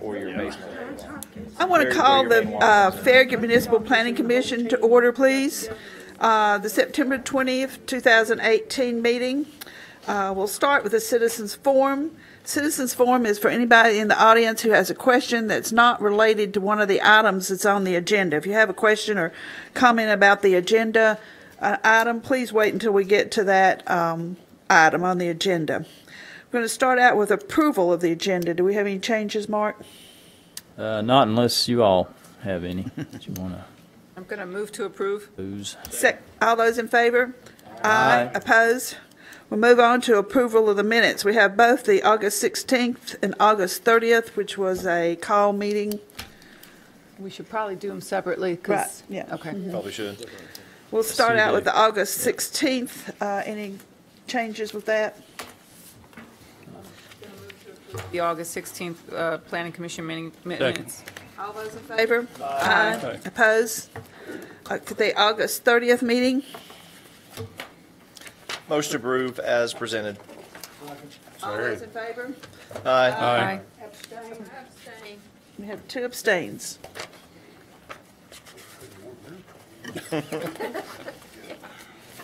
or your basement. I want to call the Farragut Municipal Planning Commission to order, please. The September 20th, 2018 meeting. We'll start with a citizens forum. Citizens forum is for anybody in the audience who has a question that's not related to one of the items that's on the agenda. If you have a question or comment about the agenda item, please wait until we get to that item on the agenda. We're going to start out with approval of the agenda. Do we have any changes, Mark? Not unless you all have any that you want to. I'm going to move to approve. All those in favor? Aye. Opposed? We'll move on to approval of the minutes. We have both the August 16th and August 30th, which was a call meeting. We should probably do them separately. Right, yeah. Okay. Probably should. We'll start out with the August 16th. Any changes with that? The August 16th Planning Commission meeting minutes. All those in favor? Aye. Opposed? The August 30th meeting? Motion to approve as presented. All those in favor? Aye. Aye. Abstain. We have 2 abstains.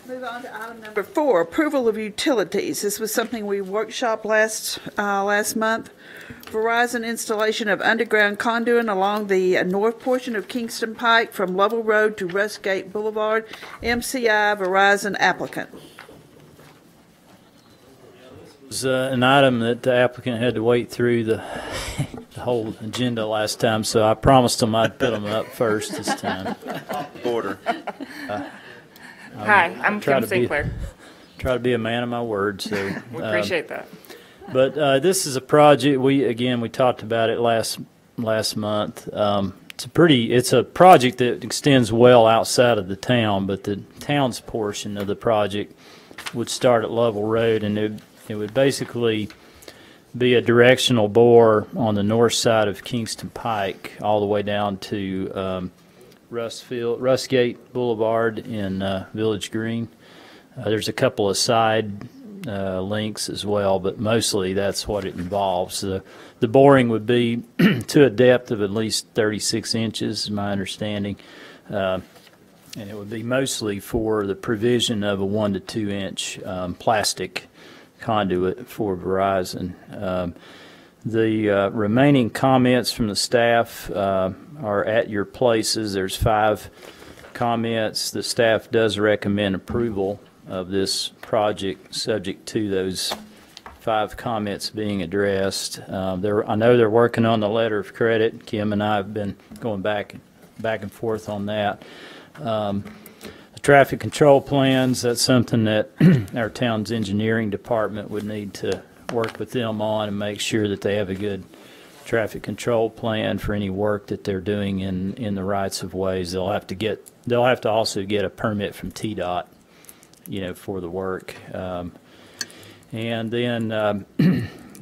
Move on to item number 4, approval of utilities. This was something we workshopped last month. Verizon installation of underground conduit along the north portion of Kingston Pike from Lovell Road to Rustgate Boulevard. MCI Verizon applicant. It was an item that the applicant had to wait through the whole agenda last time, so I promised them I'd put them up first this time. Order. Hi, I'm Kim Sinclair. Try to be a man of my word. So We appreciate that. But this is a project we talked about it last month. It's a project that extends well outside of the town, but the town's portion of the project would start at Lovell Road, and it would basically be a directional bore on the north side of Kingston Pike all the way down to Rustgate Boulevard in Village Green. There's a couple of side links as well, but mostly that's what it involves. The boring would be to a depth of at least 36 inches, is my understanding, and it would be mostly for the provision of a 1 to 2 inch plastic conduit for Verizon. The remaining comments from the staff are at your places. There's 5 comments. The staff does recommend approval of this project subject to those 5 comments being addressed. I know they're working on the letter of credit. Kim and I have been going back and forth on that. The traffic control plans, that's something that our town's engineering department would need to work with them on and make sure that they have a good traffic control plan for any work that they're doing in the rights of ways. They'll have to also get a permit from TDOT, for the work. And then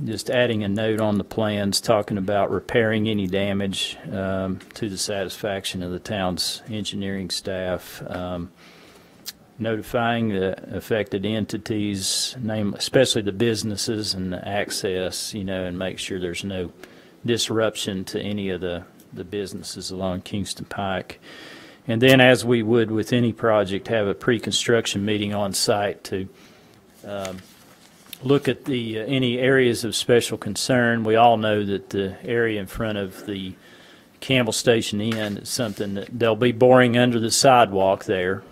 just adding a note on the plans talking about repairing any damage to the satisfaction of the town's engineering staff. Notifying the affected entities, especially the businesses and the access, and make sure there's no disruption to any of the businesses along Kingston Pike. And then, as we would with any project, have a pre-construction meeting on site to look at any areas of special concern. We all know that the area in front of the Campbell Station Inn is something that they'll be boring under the sidewalk there.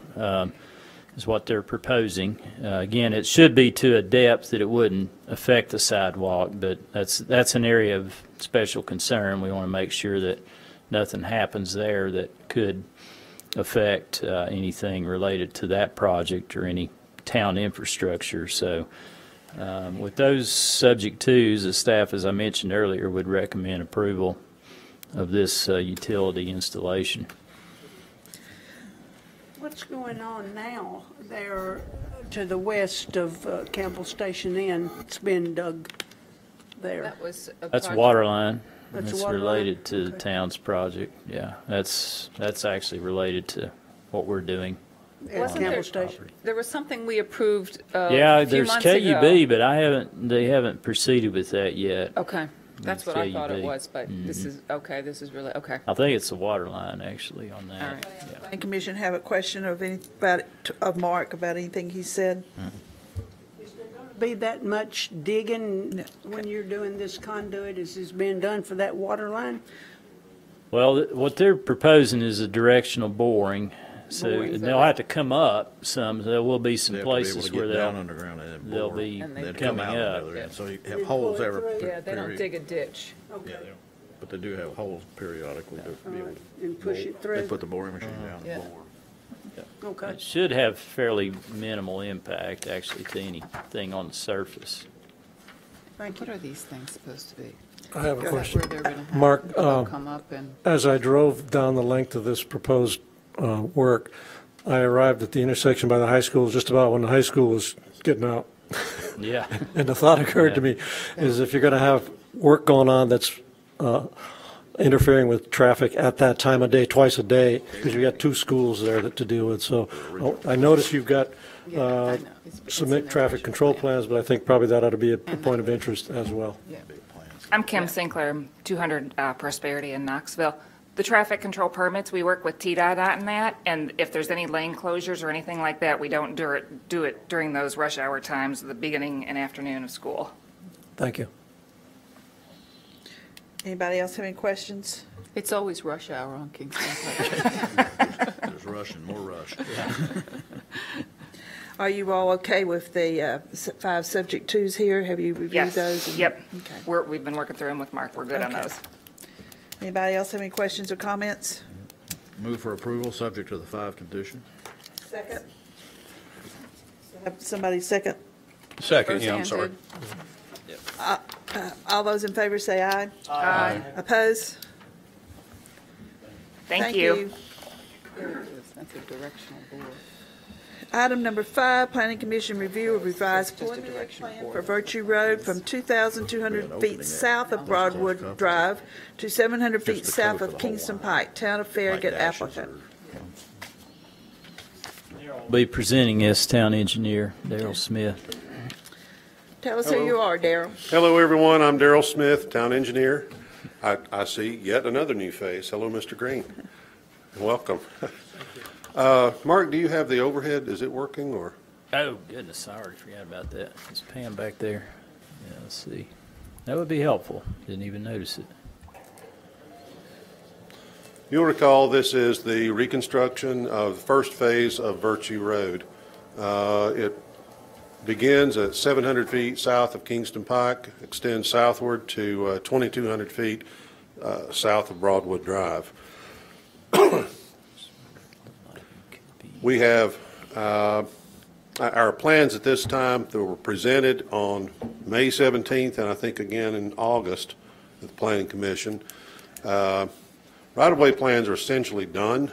Is what they're proposing. Again, it should be to a depth that it wouldn't affect the sidewalk, but that's an area of special concern. We want to make sure that nothing happens there that could affect anything related to that project or any town infrastructure. So with those subject twos, the staff, as I mentioned earlier, would recommend approval of this utility installation. What's going on now there to the west of Campbell Station Inn? It's been dug there. That's water line. That's It's water related line? to the town's project. Yeah, that's actually related to what we're doing. At Campbell Station. There was something we approved Yeah, a few there's months KUB, ago. but they haven't proceeded with that yet. Okay. That's what I thought it KUB. was, but this is, okay, this is really, okay. I think it's the water line actually on that. All right. Yeah. Planning Commission have a question of Mark about anything he said? Be that much digging when you're doing this conduit as is being done for that water line? Well, what they're proposing is a directional boring, so Boring. they'll have to come up some. There will be some They have to be able places to where get down they'll underground and then they'll bore. be And they They'd come coming out on the up. other end. So you And have then holes pull it every through. Yeah, they don't period. dig a ditch. Okay. Yeah, but they do have holes periodically to be able to. And push bore. it through. They put the boring machine down Yeah. and bore. Okay. It should have fairly minimal impact actually to anything on the surface. Thank What you. are these things supposed to be? I have a Is that question. where they're gonna have Mark, people come up and, As I drove down the length of this proposed work, I arrived at the intersection by the high school just about when the high school was getting out. Yeah. And the thought occurred to me is if you're going to have work going on that's interfering with traffic at that time of day, twice a day, because you got two schools there to deal with. So I noticed you've got yeah, I know. It's in submit their traffic original control plan. plans, but I think probably that ought to be a point of interest as well. Yeah. I'm Kim Sinclair, 200 Prosperity in Knoxville. The traffic control permits, we work with TDOT on that, and if there's any lane closures or anything like that, we don't do it during those rush hour times, the beginning and afternoon of school. Thank you. Anybody else have any questions? It's always rush hour on Kingston. There's rush and more rush. Are you all okay with the 5 subject twos here? Have you reviewed Yes, those? and- yep. Okay. We've been working through them with Mark, we're good on Okay. those. Anybody else have any questions or comments? Move for approval, subject to the 5 conditions. Second. Have somebody second. Second, yeah, I'm sorry. All those in favor say aye. Aye. Oppose? Thank you. There it is. That's a directional board. Item number 5, Planning Commission review of revised Just a preliminary directional plan board. for Virtue Road from 2,200 feet south of Broadwood Drive to 700 feet the south code of for the whole Kingston line. Pike, Town of Farragut Like dashes applicant. Be presenting this town engineer, Daryl Smith. Tell us who you are, Darrell. Hello, everyone. I'm Darrell Smith, town engineer. I see yet another new face. Hello, Mr. Green. Welcome. Mark, do you have the overhead? Is it working or? Oh, goodness, I already forgot about that. Is Pam back there? Yeah, let's see. That would be helpful. Didn't even notice it. You'll recall this is the reconstruction of the first phase of Virtue Road. It begins at 700 feet south of Kingston Pike, extends southward to 2,200 feet south of Broadwood Drive. We have our plans at this time that were presented on May 17th and I think again in August at the Planning Commission. Right-of-way plans are essentially done.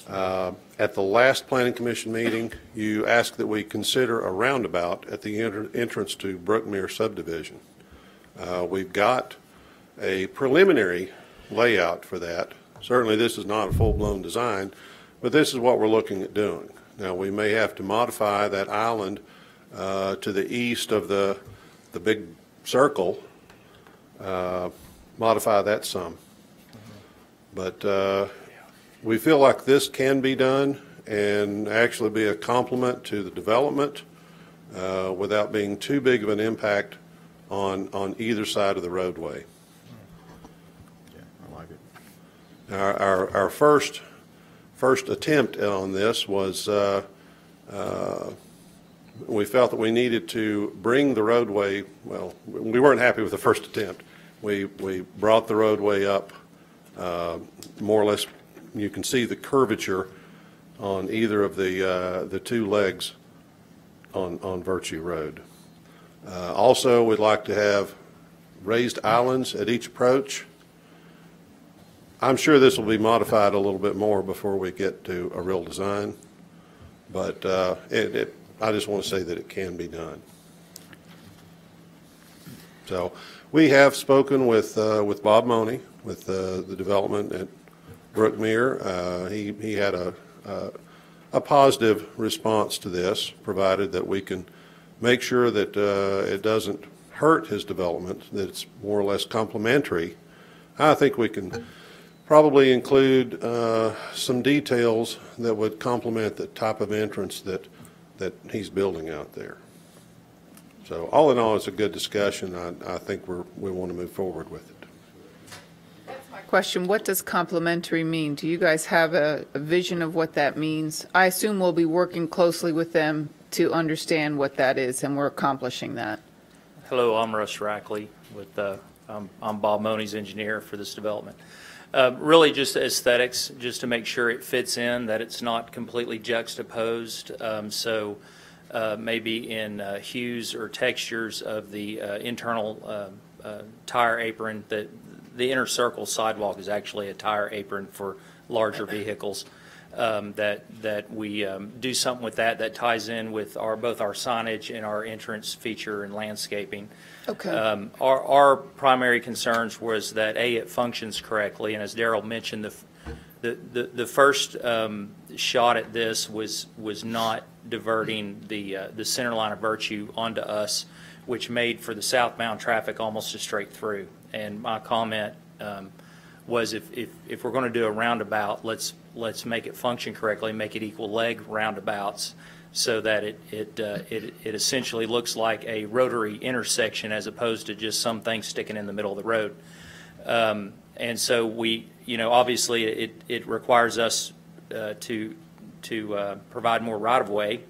At the last Planning Commission meeting, you asked that we consider a roundabout at the entrance to Brookmere Subdivision. We've got a preliminary layout for that. Certainly this is not a full-blown design, but this is what we're looking at doing. Now, we may have to modify that island to the east of the big circle, modify that some. But we feel like this can be done and actually be a complement to the development without being too big of an impact on either side of the roadway. Yeah, I like it. Our first attempt on this was we felt that we needed to bring the roadway, well, we weren't happy with the first attempt. We brought the roadway up more or less. You can see the curvature on either of the two legs on Virtue Road. Also, we'd like to have raised islands at each approach. I'm sure this will be modified a little bit more before we get to a real design, but I just want to say that it can be done. So we have spoken with Bob Money, with the development at Brookmere. He had a positive response to this, provided that we can make sure that it doesn't hurt his development, that it's more or less complementary, I think we can probably include some details that would complement the type of entrance that he's building out there. So all in all, it's a good discussion. I think we want to move forward with it. Question, what does complementary mean? Do you guys have a vision of what that means? I assume we'll be working closely with them to understand what that is, and we're accomplishing that. Hello, I'm Russ Rackley with, I'm Bob Money's engineer for this development. Really just aesthetics, just to make sure it fits in, that it's not completely juxtaposed. Maybe in hues or textures of the internal tire apron, that the inner circle sidewalk is actually a tire apron for larger vehicles. That we do something with that ties in with both our signage and our entrance feature and landscaping. Okay. Our primary concerns was that it functions correctly, and as Darrell mentioned, the first shot at this was not diverting the center line of Virtue onto us, which made for the southbound traffic almost a straight through. And my comment was if we're going to do a roundabout, let's make it function correctly, make it equal leg roundabouts, so that it essentially looks like a rotary intersection as opposed to just something sticking in the middle of the road. And so we, obviously it requires us to provide more right-of-way,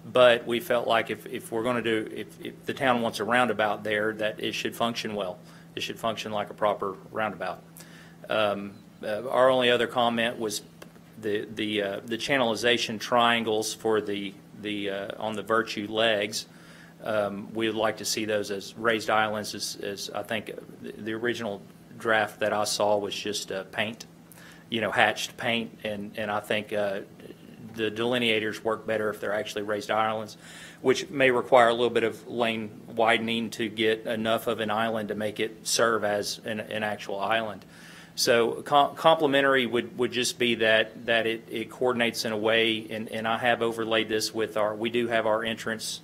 but we felt like if we're going to if the town wants a roundabout there, that it should function well. It should function like a proper roundabout. Our only other comment was the channelization triangles for the on the Virtue legs. We would like to see those as raised islands, as I think the original draft that I saw was just paint, hatched paint, and I think the delineators work better if they're actually raised islands, which may require a little bit of lane widening to get enough of an island to make it serve as an actual island. So complementary would just be that it coordinates in a way, and I have overlaid this with we do have our entrance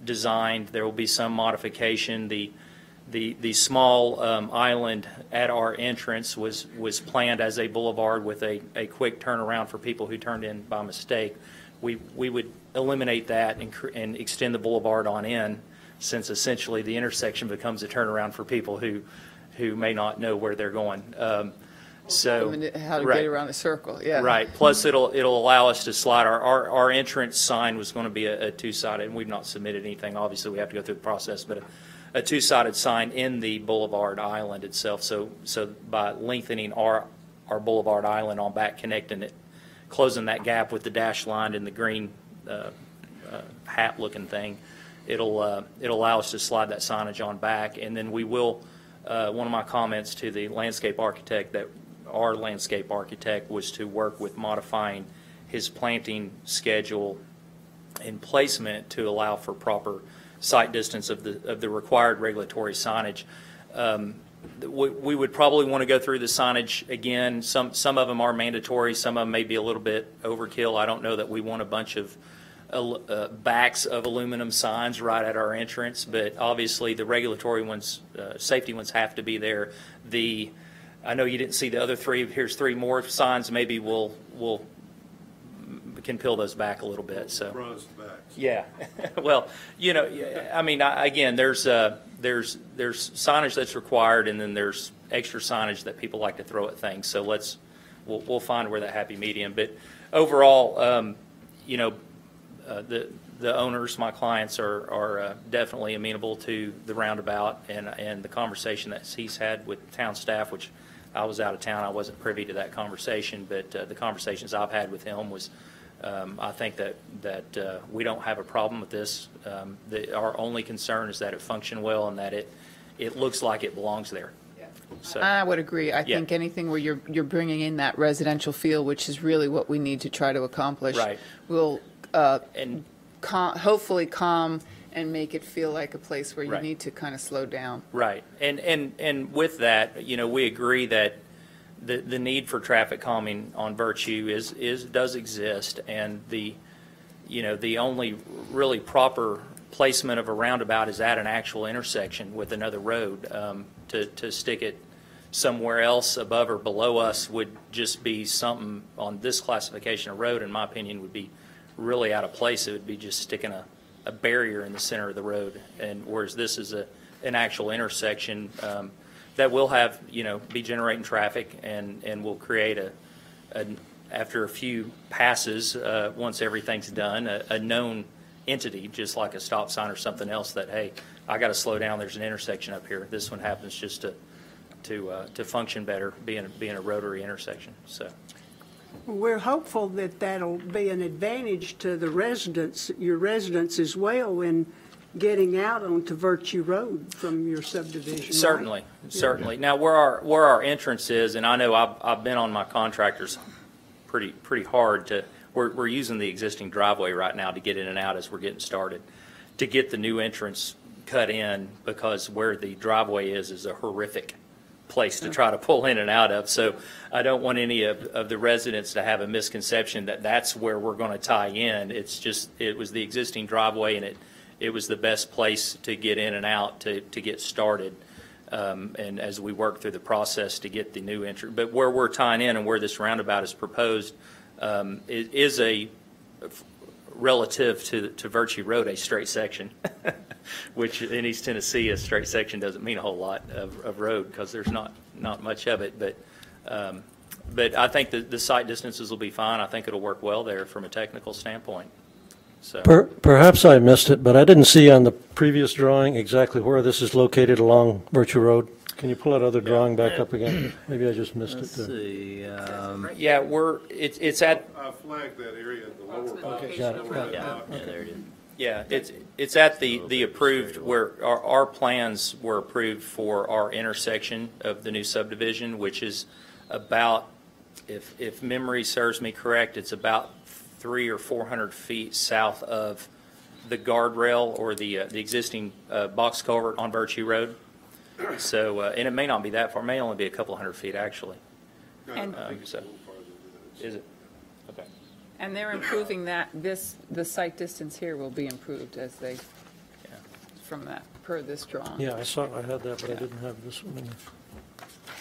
designed. There will be some modification. The small island at our entrance was planned as a boulevard with a quick turnaround for people who turned in by mistake. We would eliminate that and extend the boulevard on in, since essentially the intersection becomes a turnaround for people who may not know where they're going. So how to get around the circle, yeah. Right. Plus, it'll allow us to slide. Our entrance sign was going to be a two-sided, and we've not submitted anything. Obviously, we have to go through the process, but a two-sided sign in the boulevard island itself. So by lengthening our boulevard island on back, connecting it, closing that gap with the dash line and the green hat-looking thing, it'll allow us to slide that signage on back. And then we will. One of my comments to the landscape architect, that our landscape architect, was to work with modifying his planting schedule and placement to allow for proper sight distance of the required regulatory signage. We would probably want to go through the signage again. Some of them are mandatory. Some of them may be a little bit overkill. I don't know that we want a bunch of backs of aluminum signs right at our entrance, but obviously the regulatory ones, safety ones, have to be there. I know you didn't see the other three. Here's three more signs. Maybe we can peel those back a little bit. So yeah. Well, I mean, again, there's signage that's required, and then there's extra signage that people like to throw at things. So we'll find where that happy medium. But overall, the owners, my clients, are definitely amenable to the roundabout, and the conversation that he's had with town staff, which I was out of town, I wasn't privy to that conversation, but the conversations I've had with him was, I think that we don't have a problem with this. Our only concern is that it function well and that it looks like it belongs there. So, I would agree. I think anything where you're bringing in that residential feel, which is really what we need to try to accomplish, right, will hopefully calm and make it feel like a place where you need to kind of slow down. Right. And with that, we agree that the need for traffic calming on Virtue does exist, and the only really proper placement of a roundabout is at an actual intersection with another road. To stick it somewhere else above or below us would just be something on this classification of road, in my opinion, would be really out of place. It would be just sticking a barrier in the center of the road, and whereas this is an actual intersection that will have, be generating traffic and will create after a few passes, once everything's done, a known entity, just like a stop sign or something else that, hey, I got to slow down, there's an intersection up here. This one happens just to function better, being a rotary intersection. So We're hopeful that that'll be an advantage to the residents, your residents as well, in getting out onto Virtue Road from your subdivision. Certainly, right? certainly. Now, where our entrance is, and I know I've been on my contractors pretty hard to. We're using the existing driveway right now to get in and out as we're getting started, to get the new entrance cut in, because where the driveway is a horrific place to try to pull in and out of. So I don't want any of the residents to have a misconception that that's where we're going to tie in. It's just, it was the existing driveway, and it was the best place to get in and out to get started. And as we work through the process to get the new entrance, but where we're tying in and where this roundabout is proposed, it is a relative to Virtue Road, a straight section, which in East Tennessee, a straight section doesn't mean a whole lot of road because there's not much of it. But I think the site distances will be fine. I think it'll work well there from a technical standpoint. So Perhaps I missed it, but I didn't see on the previous drawing exactly where this is located along Virtue Road. Can you pull that other drawing back up again? Maybe I just missed it. See, yeah, it's at. I flagged that area in the lower part. Okay, got it. yeah, there it is. Yeah, it's at the approved, where our plans were approved for our intersection of the new subdivision, which is about, if memory serves me correct, it's about 300 or 400 feet south of the guardrail or the existing box culvert on Virtue Road. So, and it may not be that far. It may only be a couple hundred feet, actually. And, So, is it? Okay. and they're improving that, the site distance here will be improved as they, from that, per this drawing. Yeah, I had that, but I didn't have this one.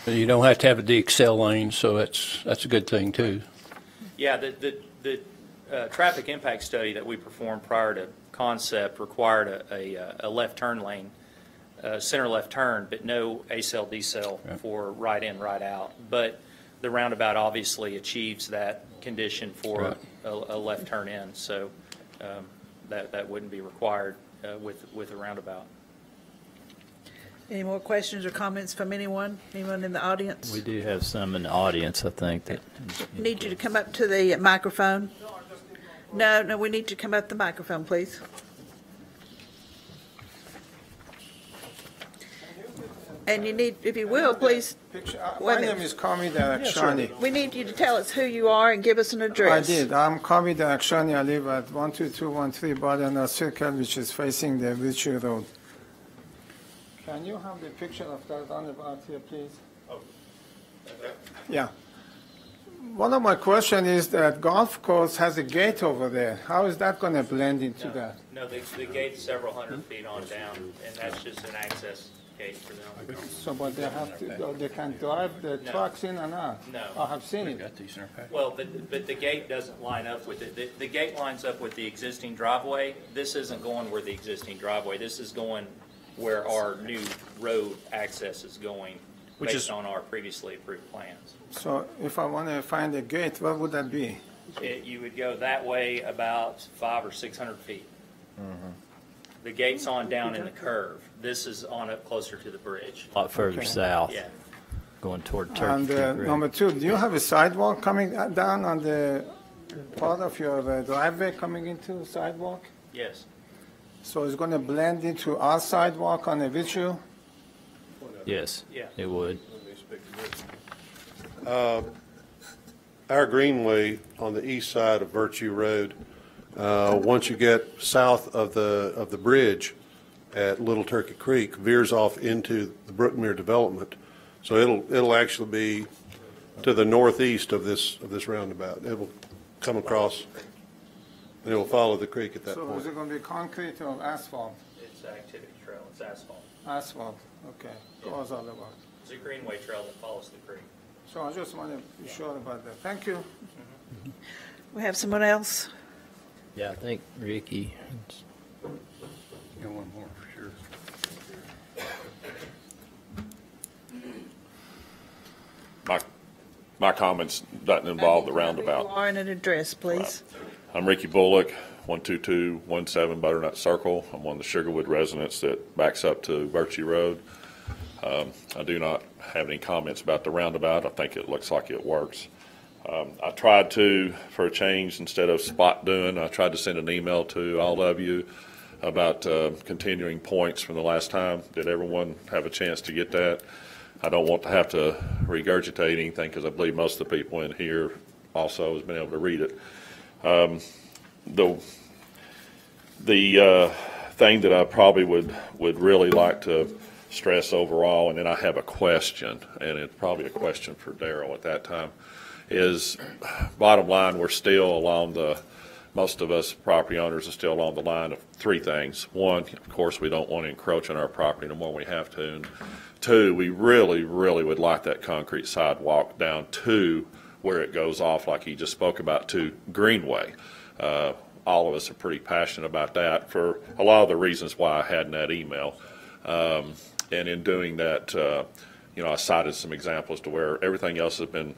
You don't have to have the Excel lane, so that's a good thing too. Yeah, the traffic impact study that we performed prior to concept required a left turn lane, center left turn, but no A-cell, D-cell for right in, right out. But the roundabout obviously achieves that condition for a left turn in, so that wouldn't be required with a roundabout. Any more questions or comments from anyone? Anyone in the audience? We do have some in the audience, I think. That Need you to come up to the microphone. No, we need you to come up to the microphone, please. And you need, if you will, please, My name is Kamid Akshani. we need you to tell us who you are and give us an I address. did. I'm Kamid Akshani. I live at 12213 Badana Circle, which is facing the Virtue Road. Can you have the picture of that roundabout here, please? Yeah. One of my questions is that golf course has a gate over there. How is that going to blend into that? No, the gate's several hundred feet on down, and that's just an access gate for them. So, but they can drive the trucks in and out? No. I have seen it. Well, but the gate doesn't line up with it. The gate lines up with the existing driveway. This isn't going where the existing driveway. This is going where our new road access is going, based on our previously approved plans. So if I want to find a gate, what would that be? You would go that way about 500 or 600 feet. The gate's on down in the curve. This is on up closer to the bridge. a lot further south, Yeah. going toward Turkey. And Creek. number two, do you have a sidewalk coming down on the part of your driveway coming into the sidewalk? Yes. So it's going to blend into our sidewalk on the Virtue? Yes, Yeah. it would. Our greenway on the east side of Virtue Road, once you get south of the bridge at Little Turkey Creek, veers off into the Brookmere development. So it'll actually be to the northeast of this roundabout. It will come across It'll follow the creek at that So is point. it going to be concrete or asphalt? It's an activity trail, it's asphalt. Asphalt, okay. Goes all over. It's a greenway trail that follows the creek. So I just want to be sure about that. Thank you. We have someone else? Yeah, I think Ricky. Got one more for sure. My comments doesn't involve the You roundabout. are in an address, please. I'm Ricky Bullock, 12217 Butternut Circle. I'm one of the Sugarwood residents that backs up to Virtue Road. I do not have any comments about the roundabout. I think it looks like it works. I tried to, for a change, instead of spot doing, I tried to send an email to all of you about continuing points from the last time. Did everyone have a chance to get that? I don't want to have to regurgitate anything because I believe most of the people in here also has been able to read it. The thing that I probably would really like to stress overall, and then I have a question, and it's probably a question for Darrell at that time, is bottom line, we're still along most of us property owners are still along the line of three things. One, of course, we don't want to encroach on our property no more than we have to. And two, we really, really would like that concrete sidewalk down to where it goes off, like he just spoke about, to Greenway. All of us are pretty passionate about that for a lot of the reasons why I had in that email. And in doing that, I cited some examples to where everything else has been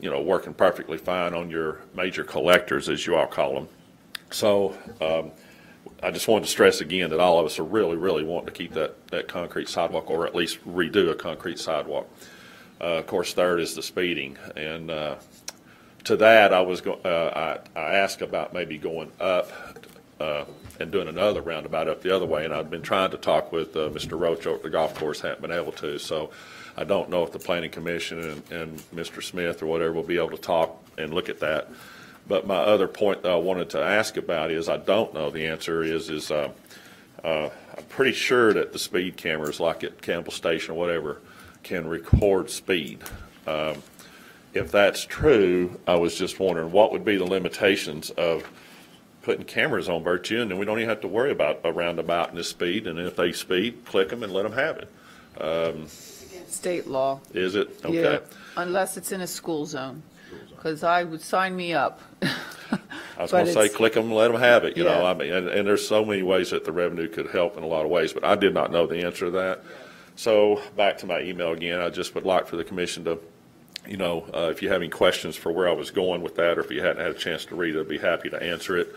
working perfectly fine on your major collectors, as you all call them. So I just wanted to stress again that all of us are really, really wanting to keep that concrete sidewalk, or at least redo a concrete sidewalk. Of course, third is the speeding. And to that, I asked about maybe going up and doing another roundabout up the other way. And I've been trying to talk with Mr. Roach over at the golf course, haven't been able to. So I don't know if the Planning Commission and Mr. Smith or whatever will be able to talk and look at that. But my other point that I wanted to ask about is I don't know. The answer is I'm pretty sure that the speed cameras, like at Campbell Station or whatever, can record speed. If that's true, I was just wondering what would be the limitations of putting cameras on Virtue, and then we don't even have to worry about a roundabout and the speed. And if they speed, click them and let them have it. State law. Is it? Okay. Yeah, unless it's in a school zone, because I would sign me up. I was going to say, click them and let them have it. You know, Yeah. I mean, and there's so many ways that the revenue could help in a lot of ways, but I did not know the answer to that. So back to my email again, I just would like for the commission to, if you have any questions for where I was going with that, or if you hadn't had a chance to read it, I'd be happy to answer it.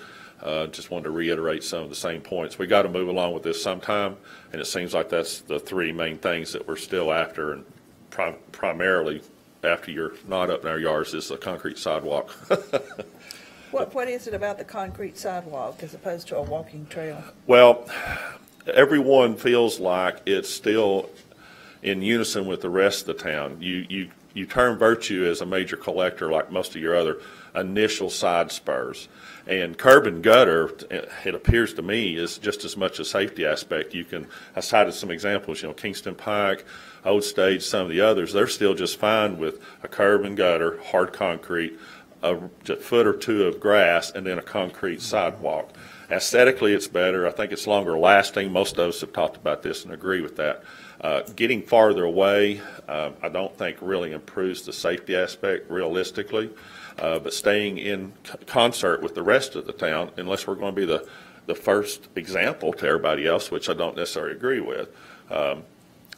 Just wanted to reiterate some of the same points. We got to move along with this sometime, and it seems like that's the three main things that we're still after, and primarily after you're not up in our yards is the concrete sidewalk. What is it about the concrete sidewalk as opposed to a walking trail? Well, everyone feels like it's still in unison with the rest of the town. You term Virtue as a major collector like most of your other initial side spurs. And curb and gutter, it appears to me, is just as much a safety aspect. I cited some examples, Kingston Pike, Old Stage, some of the others, they're still just fine with a curb and gutter, hard concrete, a foot or two of grass, and then a concrete sidewalk. Aesthetically, it's better. I think it's longer lasting. Most of us have talked about this and agree with that. Getting farther away, I don't think really improves the safety aspect realistically. But staying in concert with the rest of the town, unless we're going to be the first example to everybody else, which I don't necessarily agree with,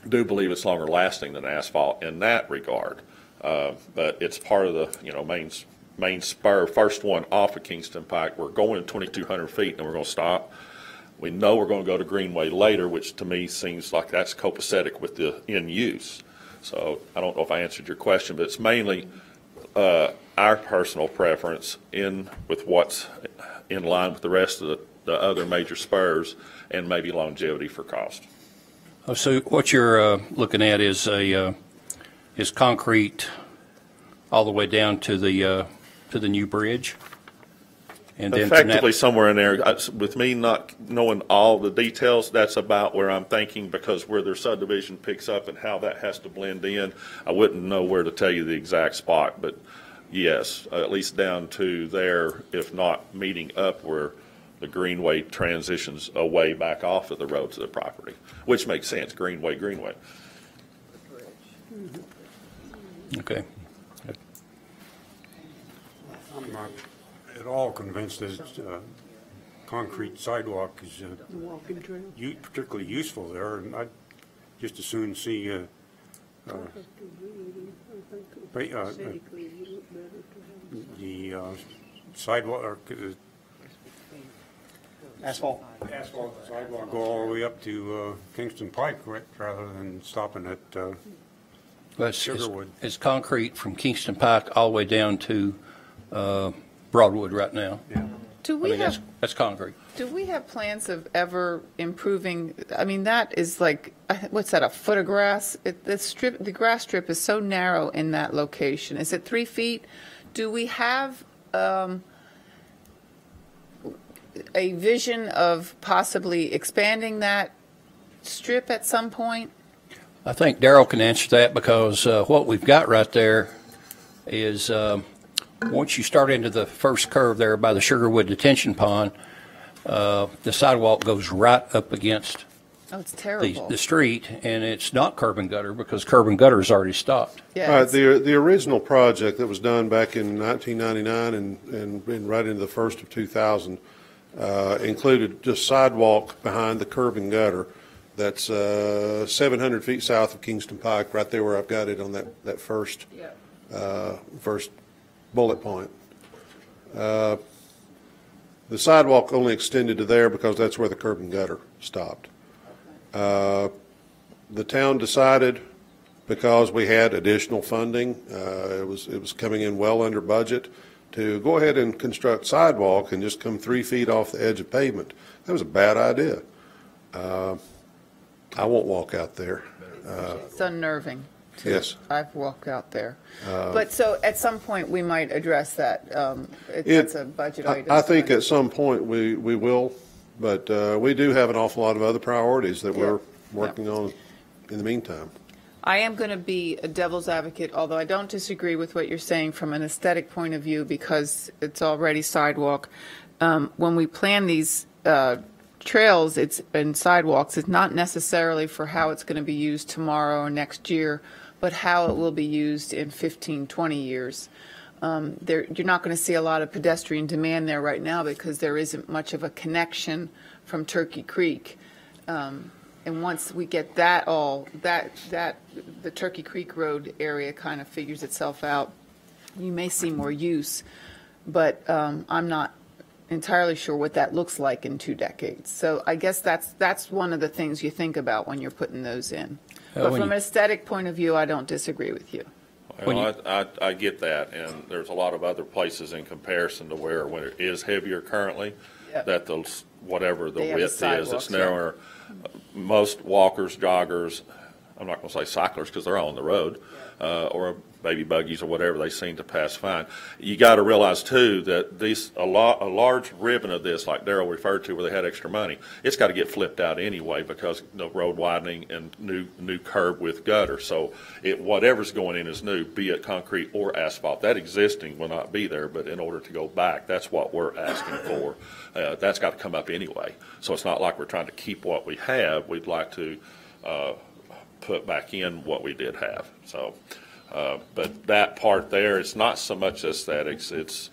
do believe it's longer lasting than asphalt in that regard. But it's part of the main spur, first one off of Kingston Pike. We're going 2,200 feet and we're going to stop. We know we're going to go to Greenway later, which to me seems like that's copacetic with the in use. So I don't know if I answered your question, but it's mainly our personal preference with what's in line with the rest of the other major spurs, and maybe longevity for cost. So what you're looking at is is concrete all the way down to the new bridge, and then effectively somewhere in there. With me not knowing all the details, that's about where I'm thinking, because where their subdivision picks up and how that has to blend in, I wouldn't know where to tell you the exact spot, but yes, at least down to there, if not meeting up where the greenway transitions away back off of the road to the property, which makes sense, greenway. Okay. I'm not at all convinced that concrete sidewalk is Walking trail. particularly useful there, and I'd just as soon see the sidewalk, or Asphalt. asphalt sidewalk go all the way up to Kingston Pike rather than stopping at Well, it's Sugarwood. concrete from Kingston Pike all the way down to Broadwood right now. Do I we mean, have, that's concrete. do we have plans of ever improving, I mean, that is like, what's that, a foot of grass? The grass strip is so narrow in that location. Is it 3 feet? Do we have a vision of possibly expanding that strip at some point? I think Darrell can answer that because what we've got right there is once you start into the first curve there by the Sugarwood detention pond, the sidewalk goes right up against Oh, it's terrible. the street, and it's not curb and gutter because curb and gutter is already stopped. Yeah, The original project that was done back in 1999 and right into the first of 2000 included just sidewalk behind the curb and gutter. That's 700 feet south of Kingston Pike, right there where I've got it on that first first bullet point. The sidewalk only extended to there because that's where the curb and gutter stopped. The town decided, because we had additional funding, it was coming in well under budget, to go ahead and construct sidewalk and just come 3 feet off the edge of pavement. That was a bad idea. I won't walk out there. it's unnerving. Yes. I've walked out there. But so at some point, we might address that. It's a budget item. I think at some point we will, but we do have an awful lot of other priorities that we're working on in the meantime. I am going to be a devil's advocate, although I don't disagree with what you're saying from an aesthetic point of view because it's already sidewalk. When we plan these trails and sidewalks, it's not necessarily for how it's going to be used tomorrow or next year, but how it will be used in 15, 20 years. You're not going to see a lot of pedestrian demand there right now because there isn't much of a connection from Turkey Creek. And once we get the Turkey Creek Road area kind of figures itself out, you may see more use. But I'm not entirely sure what that looks like in 2 decades. So I guess that's one of the things you think about when you're putting those in. But from an aesthetic point of view, I don't disagree with you. Well, I get that, and there's a lot of other places in comparison to where when it is heavier currently, that whatever the width is, it's narrower. Most walkers, joggers, I'm not going to say cyclists because they're all on the road, or baby buggies or whatever, they seem to pass fine. You got to realize too that a large ribbon of this, like Darrell referred to, where they had extra money, it's got to get flipped out anyway because the road widening and new curb with gutter. So whatever's going in is new, be it concrete or asphalt. That existing will not be there, but in order to go back, that's what we're asking for. That's got to come up anyway. So it's not like we're trying to keep what we have. We'd like to put back in what we did have. So. But that part there, it's not so much aesthetics. It's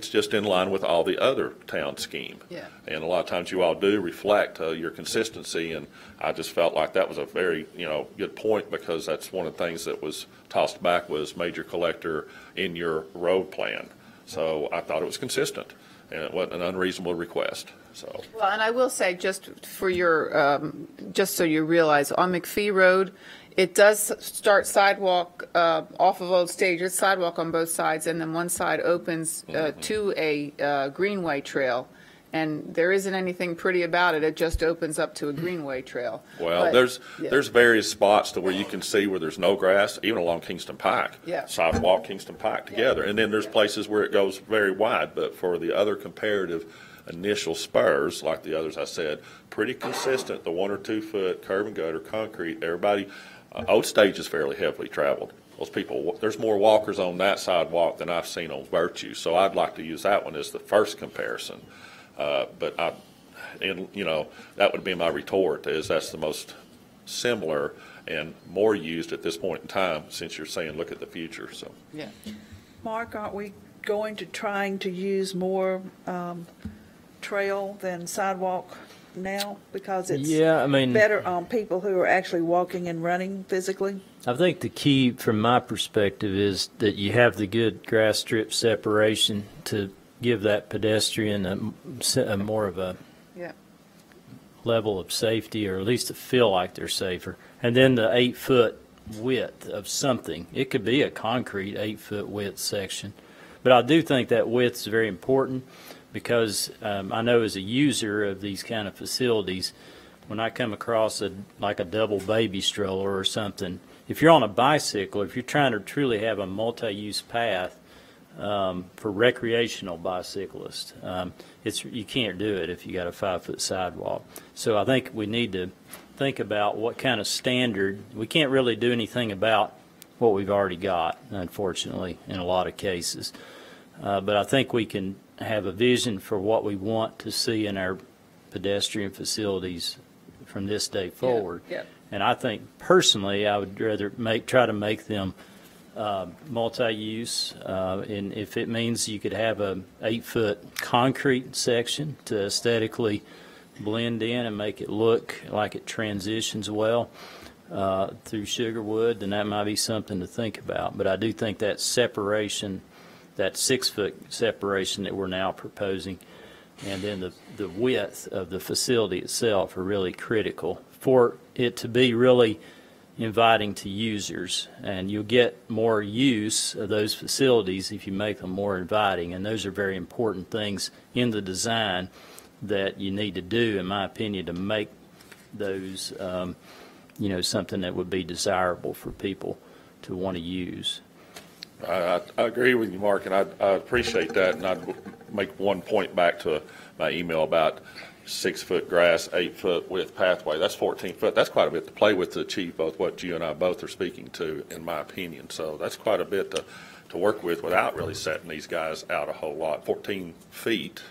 just in line with all the other town scheme. Yeah. And a lot of times you all do reflect your consistency, and I just felt like that was a very good point because that's one of the things that was tossed back was major collector in your road plan. So I thought it was consistent, and it wasn't an unreasonable request. So. Well, and I will say just for your just so you realize on McPhee Road. It does start sidewalk off of Old Stage. It's sidewalk on both sides, and then one side opens to a greenway trail. And there isn't anything pretty about it. It just opens up to a greenway trail. Well, there's various spots to where you can see where there's no grass, even along Kingston Pike. Yeah. Sidewalk, Kingston Pike together. And then there's places where it goes very wide. But for the other comparative initial spurs, like the others I said, pretty consistent, the 1 or 2 foot curb and gutter, concrete, everybody. Old Stage is fairly heavily traveled. those people, there's more walkers on that sidewalk than I've seen on Virtue. So I'd like to use that one as the first comparison. And you know, that would be my retort, is that's the most similar and more used at this point in time, since you're saying look at the future. So Yeah. Mark, aren't we going to trying to use more trail than sidewalk now? Because it's better on people who are actually walking and running physically? I think the key from my perspective is that you have the good grass strip separation to give that pedestrian a more of a level of safety, or at least to feel like they're safer. And then the 8-foot width of something. It could be a concrete 8-foot width section. But I do think that width is very important, because I know as a user of these kind of facilities, when I come across like a double baby stroller or something, if you're on a bicycle, if you're trying to truly have a multi-use path for recreational bicyclists, you can't do it if you got a 5-foot sidewalk. So I think we need to think about what kind of standard. We can't really do anything about what we've already got, unfortunately, in a lot of cases. But I think we can have a vision for what we want to see in our pedestrian facilities from this day forward. Yeah. And I think personally, I would rather try to make them multi-use, and if it means you could have a 8-foot concrete section to aesthetically blend in and make it look like it transitions well through Sugarwood, then that might be something to think about. But I do think that separation, that 6-foot separation that we're now proposing, and then the width of the facility itself are really critical for it to be really inviting to users. And you'll get more use of those facilities if you make them more inviting, and those are very important things in the design that you need to do, in my opinion, to make those something that would be desirable for people to want to use. I agree with you, Mark, and I appreciate that. And I'd make one point back to my email about 6-foot grass, 8-foot width pathway. That's 14 foot. That's quite a bit to play with to achieve both what you and I both are speaking to, in my opinion. So that's quite a bit to work with without really setting these guys out a whole lot. 14 feet,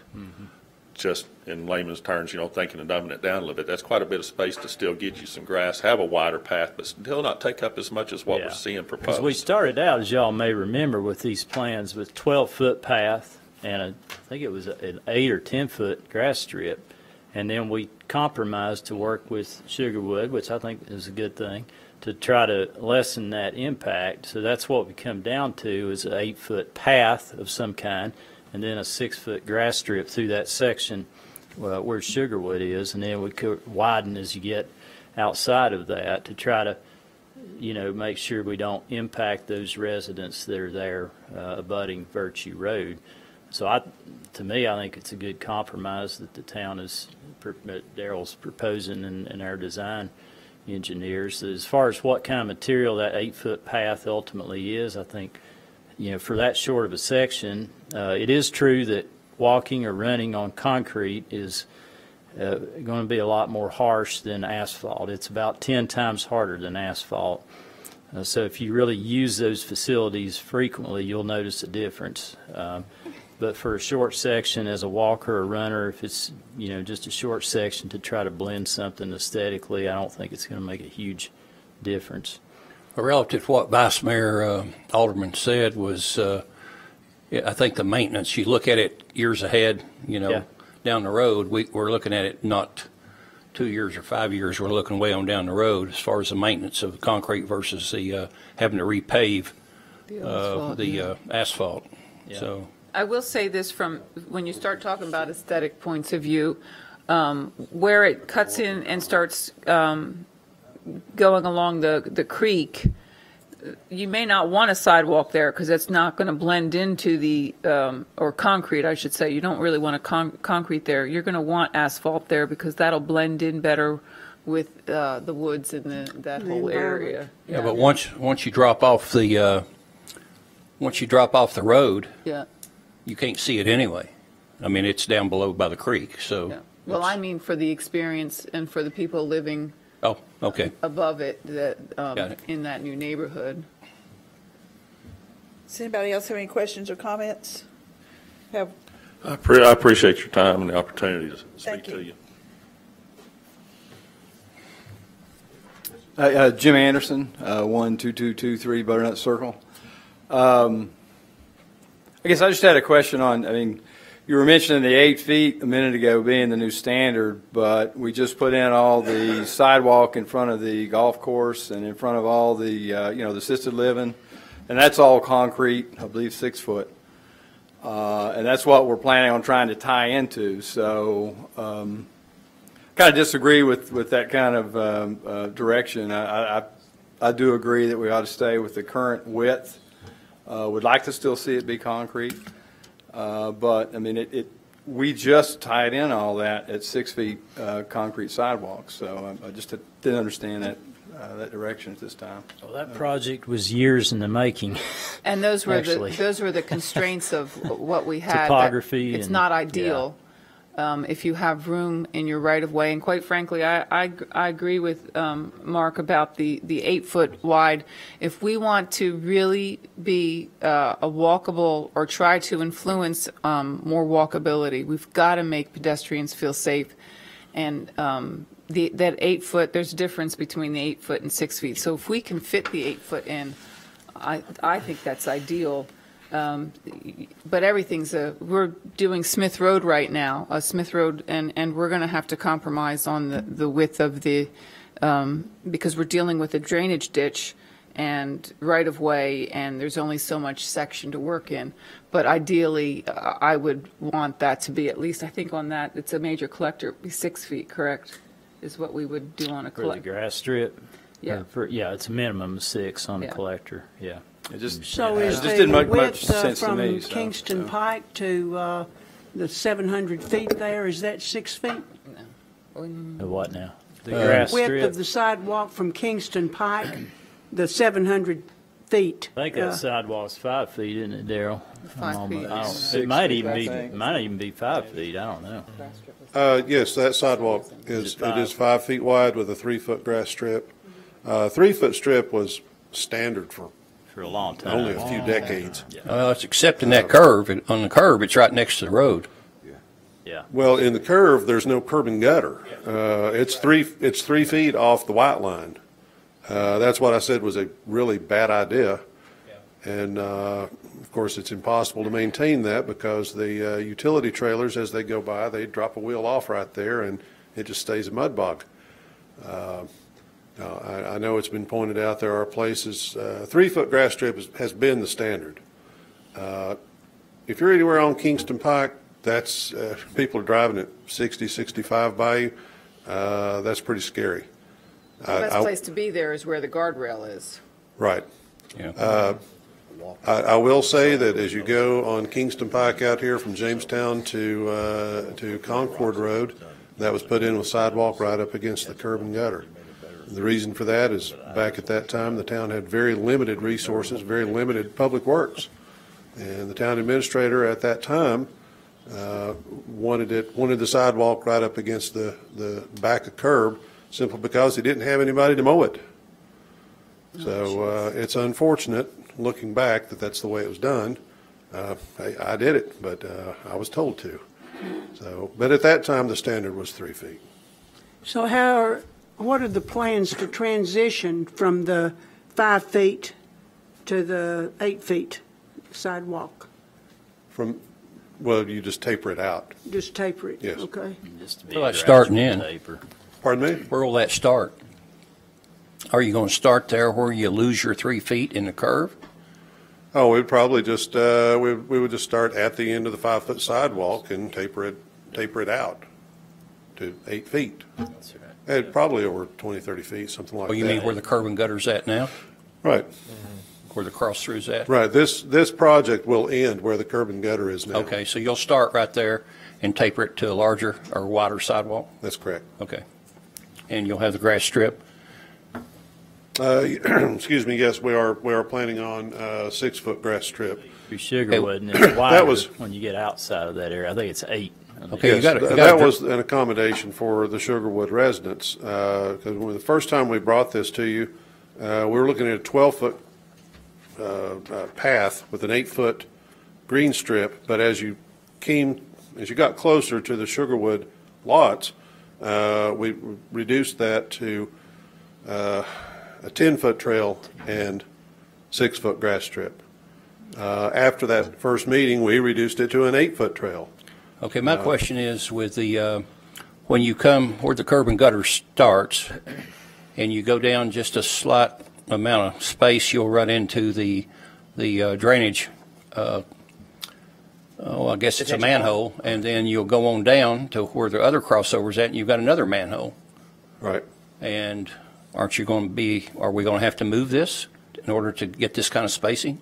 just in layman's terms, thinking of dumbing it down a little bit. That's quite a bit of space to still get you some grass, have a wider path, but still not take up as much as what we're seeing proposed. Because we started out, as y'all may remember, with these plans with 12-foot path and I think it was an 8 or 10-foot grass strip. And then we compromised to work with Sugarwood, which I think is a good thing, to try to lessen that impact. So that's what we come down to, is an 8-foot path of some kind, and then a 6-foot grass strip through that section where Sugarwood is, and then we could widen as you get outside of that to try to, make sure we don't impact those residents that are there abutting Virtue Road. So to me, I think it's a good compromise that the town is, Daryl's proposing, and our design engineers. As far as what kind of material that 8-foot path ultimately is, I think, for that short of a section, it is true that walking or running on concrete is going to be a lot more harsh than asphalt. It's about 10 times harder than asphalt. So if you really use those facilities frequently, you'll notice a difference. But for a short section as a walker or runner, if it's, just a short section to try to blend something aesthetically, I don't think it's going to make a huge difference. Relative to what Vice Mayor Alderman said was, I think the maintenance, you look at it years ahead, down the road. We're looking at it not 2 years or 5 years. We're looking way on down the road as far as the maintenance of concrete versus the having to repave the asphalt. Yeah. So. I will say this, from when you start talking about aesthetic points of view, where it cuts in and starts going along the creek, you may not want a sidewalk there because it's not going to blend into the, or concrete, I should say. You don't really want a concrete there. You're going to want asphalt there because that'll blend in better with the woods and that whole area. Yeah, but once you drop off the road, you can't see it anyway. I mean, it's down below by the creek, so. Yeah. Well, I mean for the experience and for the people living above it that in that new neighborhood. Does anybody else have any questions or comments? Have, I appreciate your time and the opportunity to speak to you. Jim Anderson, 12223 Butternut Circle. I guess I just had a question on, I mean, you were mentioning the 8 feet a minute ago being the new standard, but we just put in all the sidewalk in front of the golf course and in front of all the, you know, the assisted living, and that's all concrete, I believe 6 foot. And that's what we're planning on trying to tie into. So kind of disagree with that kind of direction. I do agree that we ought to stay with the current width. Would like to still see it be concrete. But I mean, we just tied in all that at 6 feet concrete sidewalks. So I just didn't understand that direction at this time. Well, that project was years in the making. And those were actually. the constraints of what we had. Topography. It's and, not ideal. Yeah. If you have room in your right of way, and quite frankly, I agree with Mark about the 8 foot wide. If we want to really be a walkable or try to influence more walkability, we've got to make pedestrians feel safe. And that 8 foot, there's a difference between the 8 foot and 6 feet. So if we can fit the 8 foot in, I think that's ideal. But everything's we're doing Smith Road right now, Smith Road, and we're going to have to compromise on the width of the, because we're dealing with a drainage ditch and right of way, and there's only so much section to work in. But ideally, I would want that to be at least, I think on that, it's a major collector, be 6 feet, correct? Is what we would do on a collector. For the grass strip? Yeah. Yeah, it's a minimum of 6 on the collector, yeah. It just, So is didn't the make much width sense to from me. So, Kingston Pike to the 700 feet there, is that 6 feet? The what now? The grass Width strip? of the sidewalk from Kingston Pike, the 700 feet. I think that sidewalk's 5 feet, isn't it, Daryl? 5 feet. It might even be 5 feet. I don't know. Yes, that sidewalk is 5 feet wide with a 3 foot grass strip. 3 foot strip was standard for a long time. Only a few decades. It's accepting that curve. On the curve, it's right next to the road. Yeah. Well, in the curve, there's no curb and gutter. It's 3 feet off the white line. That's what I said was a really bad idea. And of course, it's impossible to maintain that because the utility trailers, as they go by, they drop a wheel off right there, and it just stays a mud bog. I know it's been pointed out there are places, 3 foot grass strip has been the standard. If you're anywhere on Kingston Pike, that's people are driving at 60, 65 by you. That's pretty scary. The best place to be there is where the guardrail is. Right. Yeah. I will say that as you go on Kingston Pike out here from Jamestown to Concord Road, that was put in with sidewalk right up against the curb and gutter. The reason for that is back at that time, the town had very limited resources, very limited public works. And the town administrator at that time wanted the sidewalk right up against the back of curb simply because he didn't have anybody to mow it. So it's unfortunate, looking back, that that's the way it was done. I did it, but I was told to. So, but at that time, the standard was 3 feet. So what are the plans to transition from the 5 feet to the 8 feet sidewalk? Well, you just taper it out. Just taper it? Yes. Okay. Well, that's starting in. Pardon me? Where will that start? Are you going to start there where you lose your 3 feet in the curve? Oh, we'd probably just we would just start at the end of the 5 foot sidewalk and taper it out to 8 feet. That's right. And probably over 20, 30 feet, something like that. Oh, you mean where the curb and gutter's at now? Right. Where the cross-through's at? Right. This project will end where the curb and gutter is now. Okay, so you'll start right there and taper it to a larger or wider sidewalk? That's correct. Okay. And you'll have the grass strip? Excuse me, yes, we are planning on a 6 foot grass strip. Be Sugarwood, and it's wider That was when you get outside of that area. I think it's 8. Okay, yes, that was an accommodation for the Sugarwood residents. Because the first time we brought this to you, we were looking at a 12 foot path with an 8-foot green strip, but as you got closer to the Sugarwood lots, we reduced that to a 10-foot trail and 6-foot grass strip. After that first meeting, we reduced it to an 8-foot trail. Okay, my question is with the, when you come where the curb and gutter starts and you go down just a slight amount of space, you'll run into the drainage, I guess it's a manhole, and then you'll go on down to where the other crossover's at and you've got another manhole. Right. And are we going to have to move this in order to get this kind of spacing?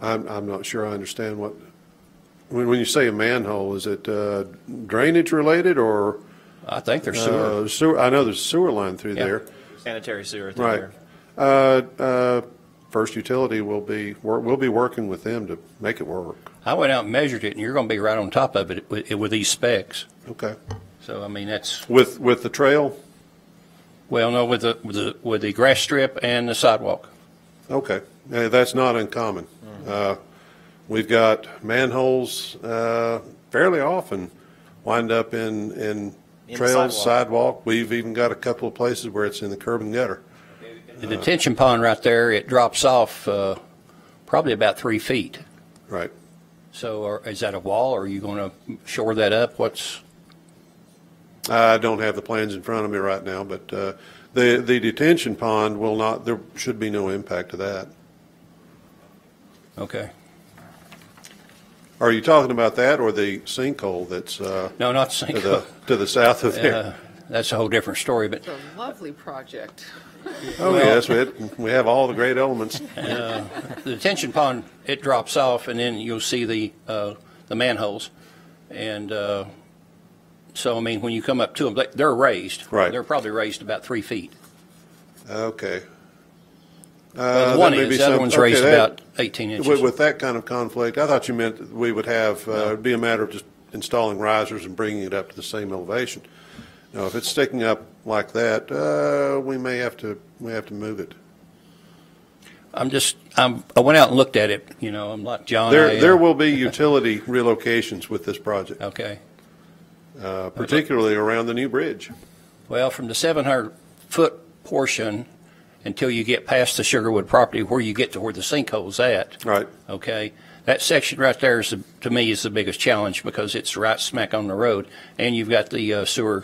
I'm not sure I understand what, when you say a manhole, is it drainage related or? I think there's sewer. I know there's a sewer line through there. Sanitary sewer through Right. there. First Utility we'll be working with them to make it work. I went out and measured it, and you're going to be right on top of it with these specs. Okay. So I mean that's with the trail. Well, no, with the grass strip and the sidewalk. Okay, that's not uncommon. We've got manholes fairly often wind up in trails, sidewalk. We've even got a couple of places where it's in the curb and gutter. The detention pond right there, it drops off probably about 3 feet. Right. So is that a wall, or are you going to shore that up? I don't have the plans in front of me right now, but the detention pond will not, there should be no impact to that. Okay. Are you talking about that or the sinkhole that's no, not the sinkhole. To the south of there? That's a whole different story. But it's a lovely project. Oh, well, yes, we have all the great elements. The detention pond, it drops off, and then you'll see the manholes. And so, I mean, when you come up to them, they're raised. Right. They're probably raised about 3 feet. Okay. Well, the one is, the other one's raised about 18 inches. With that kind of conflict, I thought you meant we would have, it'd be a matter of just installing risers and bringing it up to the same elevation. Now, if it's sticking up like that, we may have to move it. I went out and looked at it. You know, I'm like John. There will be utility relocations with this project. Okay. Particularly around the new bridge. Well, from the 700-foot portion until you get past the Sugarwood property, where you get to where the sinkhole's at. Right. Okay. That section right there is, to me, is the biggest challenge because it's right smack on the road, and you've got the sewer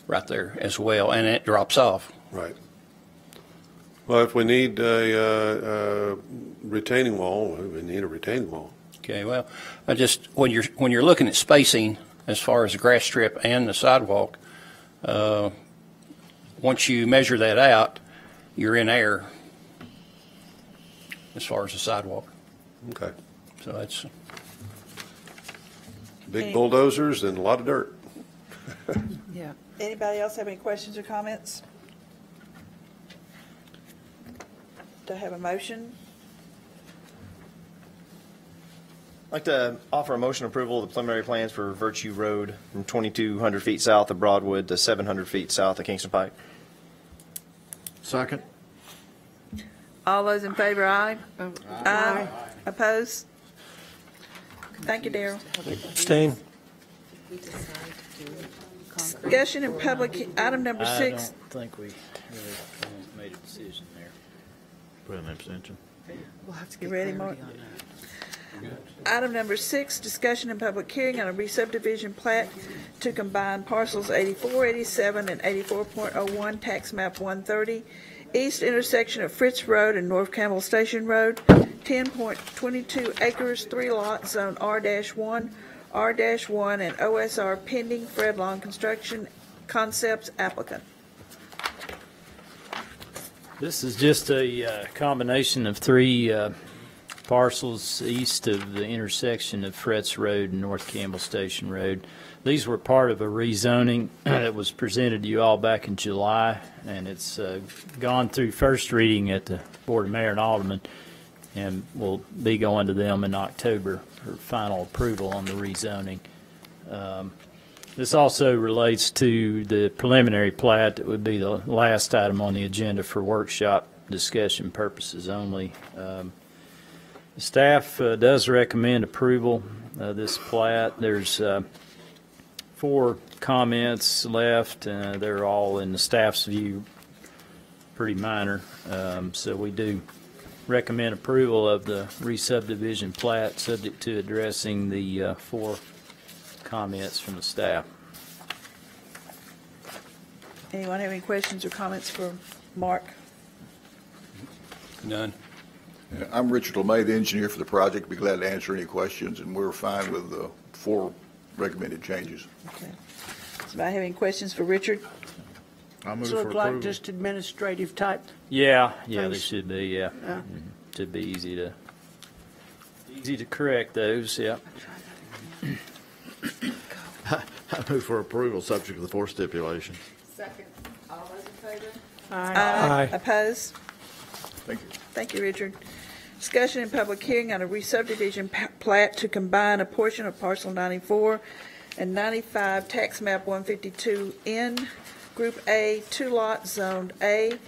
right there as well, and it drops off. Right. Well, if we need a retaining wall, we need a retaining wall. Okay. Well, when you're looking at spacing as far as the grass strip and the sidewalk, once you measure that out, you're in air as far as the sidewalk. Okay. So that's big bulldozers and a lot of dirt. Yeah. Anybody else have any questions or comments? Do I have a motion? I'd like to offer a motion approval of the preliminary plans for Virtue Road from 2,200 feet south of Broadwood to 700 feet south of Kingston Pike. Second. All those in favor, aye? Aye. Opposed? Thank you, Darrell. Abstain. Discussion in public, item number 6. I don't think we really made a decision there. Put an abstention. We'll have to You get ready, clarity Mark? on that. Item number 6, discussion and public hearing on a re-subdivision plat to combine parcels 84, 87, and 84.01, tax map 130, east intersection of Fritz Road and North Campbell Station Road, 10.22 acres, 3 lots, zone R-1, R-1, and OSR pending. Fred Long Construction Concepts applicant. This is just a combination of 3 parcels east of the intersection of Fretz Road and North Campbell Station Road. These were part of a rezoning that was presented to you all back in July, and it's gone through first reading at the Board of Mayor and Aldermen, and will be going to them in October for final approval on the rezoning. This also relates to the preliminary plat that would be the last item on the agenda for workshop discussion purposes only. Staff does recommend approval of this plat. There's 4 comments left. They're all, in the staff's view, pretty minor. So we do recommend approval of the re-subdivision plat, subject to addressing the 4 comments from the staff. Anyone have any questions or comments for Mark? None. I'm Richard LeMay, the engineer for the project. Be glad to answer any questions, and we're fine with the 4 recommended changes. Okay. Does anybody have any questions for Richard? I move So for look like approval. just administrative type. Yeah, there Thanks. should be, yeah. Yeah. Should be easy to correct those, yeah. I move for approval, subject to the 4 stipulations. Second. All those in favor? Aye. Opposed? Thank you. Thank you, Richard. Discussion in public hearing on a re-subdivision plat to combine a portion of parcel 94 and 95, tax map 152N, Group A, 2 lots, zoned A,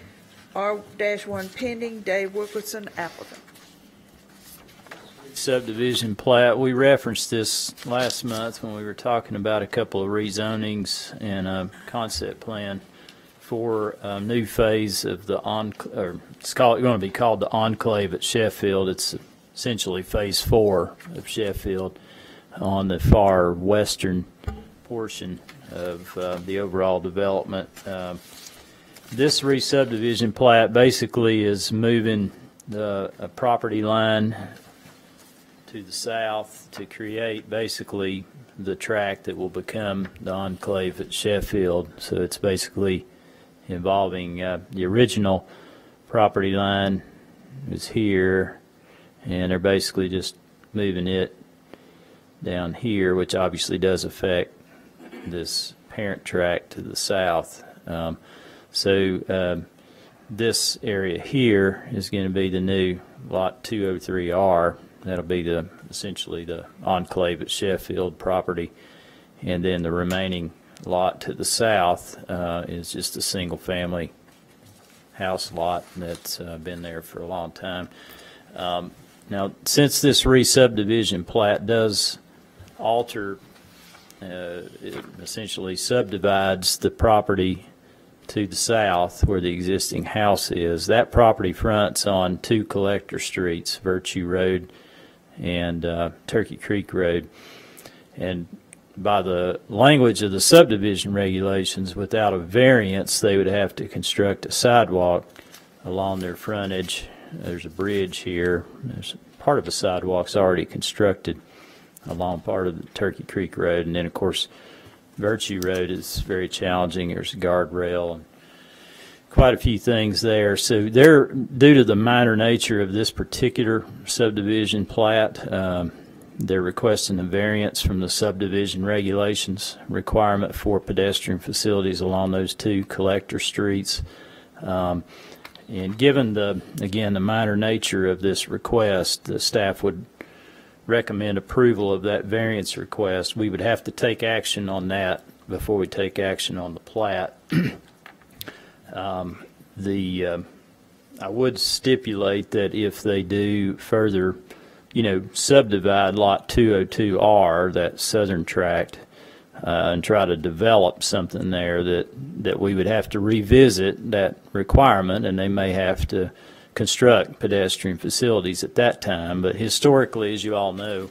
R-1 pending, Dave Wilkinson, applicant. Subdivision plat, we referenced this last month when we were talking about a couple of rezonings and a concept plan for a new phase of the it's going to be called the Enclave at Sheffield. It's essentially phase 4 of Sheffield on the far western portion of the overall development. This re-subdivision plat basically is moving a property line to the south to create basically the tract that will become the Enclave at Sheffield. So it's basically involving the original property line is here, and they're basically just moving it down here, which obviously does affect this parent tract to the south. This area here is going to be the new lot 203R. That'll be essentially the Enclave at Sheffield property, and then the remaining lot to the south is just a single-family house lot that's been there for a long time. Now, since this re-subdivision plat does alter, it essentially subdivides the property to the south where the existing house is. That property fronts on 2 collector streets, Virtue Road and Turkey Creek Road. And by the language of the subdivision regulations, without a variance, they would have to construct a sidewalk along their frontage. There's a bridge here. There's part of a sidewalk's already constructed along part of the Turkey Creek Road. And then, of course, Virtue Road is very challenging. There's a guardrail and quite a few things there. So due to the minor nature of this particular subdivision plat, they're requesting a variance from the subdivision regulations requirement for pedestrian facilities along those 2 collector streets. And given the minor nature of this request, the staff would recommend approval of that variance request. We would have to take action on that before we take action on the plat. I would stipulate that if they do further, subdivide lot 202R, that southern tract, and try to develop something there, that we would have to revisit that requirement, and they may have to construct pedestrian facilities at that time. But historically, as you all know,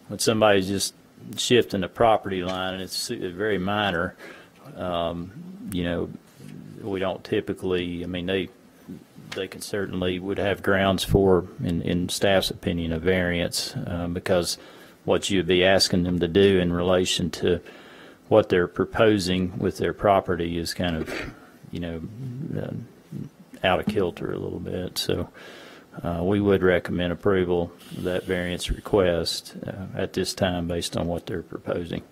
when somebody's just shifting a property line and it's very minor, we don't typically, they can certainly would have grounds for, in staff's opinion, a variance, because what you'd be asking them to do in relation to what they're proposing with their property is kind of, out of kilter a little bit. So we would recommend approval of that variance request at this time based on what they're proposing.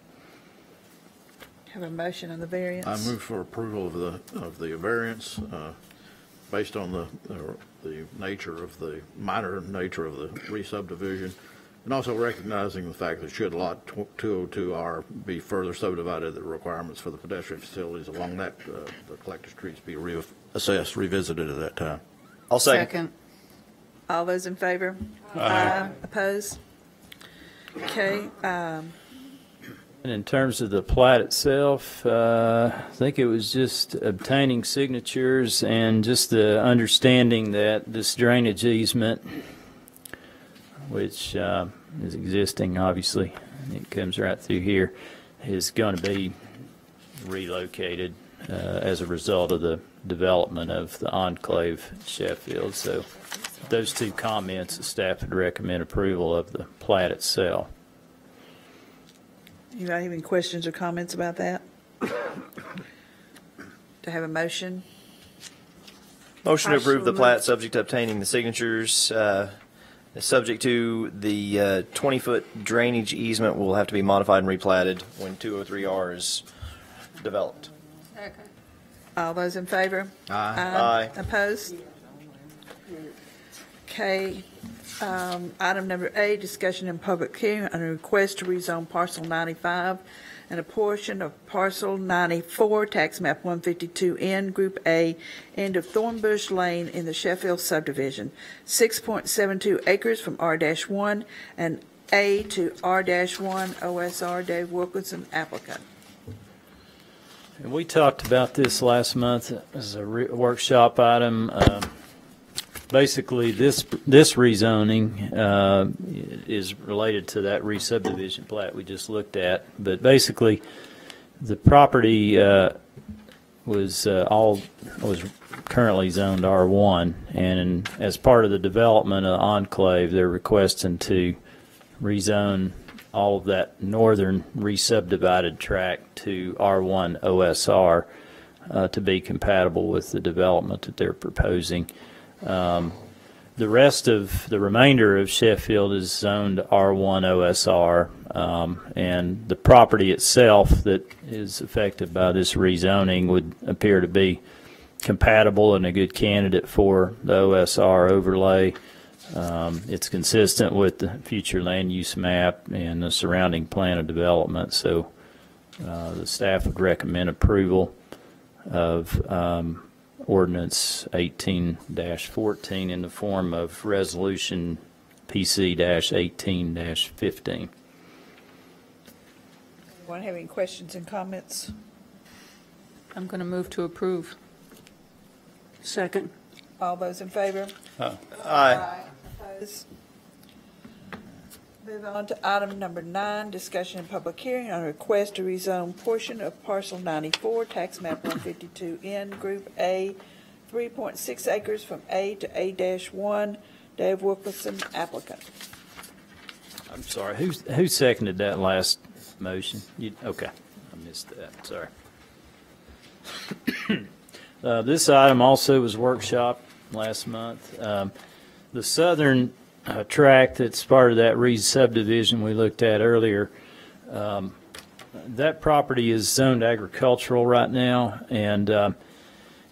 Have a motion on the variance. I move for approval of the variance based on the minor nature of the re-subdivision, and also recognizing the fact that should lot 202R be further subdivided, the requirements for the pedestrian facilities along that the collector streets be reassessed, revisited at that time. I'll second. All those in favor? Aye. Opposed? Okay, And in terms of the plat itself, I think it was just obtaining signatures and just the understanding that this drainage easement, which is existing, obviously, it comes right through here, is going to be relocated as a result of the development of the Enclave Sheffield. So those two comments, the staff would recommend approval of the plat itself. you got any questions or comments about that? To have a motion? Motion to approve the plat subject to obtaining the signatures. Subject to the 20-foot drainage easement will have to be modified and replatted when 203R is developed. All those in favor? Aye. Opposed? Okay. Item number 8, discussion in public hearing on a request to rezone parcel 95 and a portion of parcel 94, tax map 152N, Group A, end of Thornbush Lane in the Sheffield Subdivision, 6.72 acres from R-1 and A to R-1 OSR. Dave Wilkinson, applicant. And we talked about this last month as a workshop item. Basically, this rezoning is related to that re-subdivision plat we just looked at. But basically, the property was currently zoned R1, and as part of the development of Enclave, they're requesting to rezone all of that northern re-subdivided tract to R1 OSR to be compatible with the development that they're proposing. The remainder of Sheffield is zoned R1 OSR, and the property itself that is affected by this rezoning would appear to be compatible and a good candidate for the OSR overlay. It's consistent with the future land use map and the surrounding plan of development, so the staff would recommend approval of Ordinance 18-14 in the form of Resolution PC-18-15. Anyone have any questions and comments? I'm going to move to approve. Second. All those in favor? Aye. Opposed? Move on to item number 9, discussion and public hearing on a request to rezone portion of parcel 94, tax map 152N, Group A, 3.6 acres from A to A-1. Dave Wilkinson, applicant. I'm sorry, who seconded that last motion? Okay, I missed that, sorry. This item also was workshopped last month. The southern tract that's part of that re-subdivision we looked at earlier, that property is zoned agricultural right now, and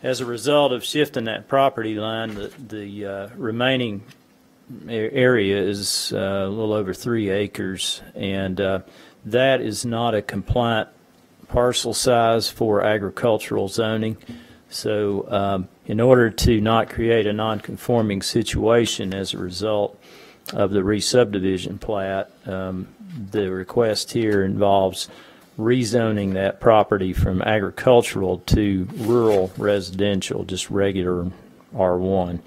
as a result of shifting that property line, the remaining area is a little over 3 acres, and that is not a compliant parcel size for agricultural zoning. So in order to not create a non-conforming situation as a result of the re-subdivision plat, the request here involves rezoning that property from agricultural to rural residential, just regular R1,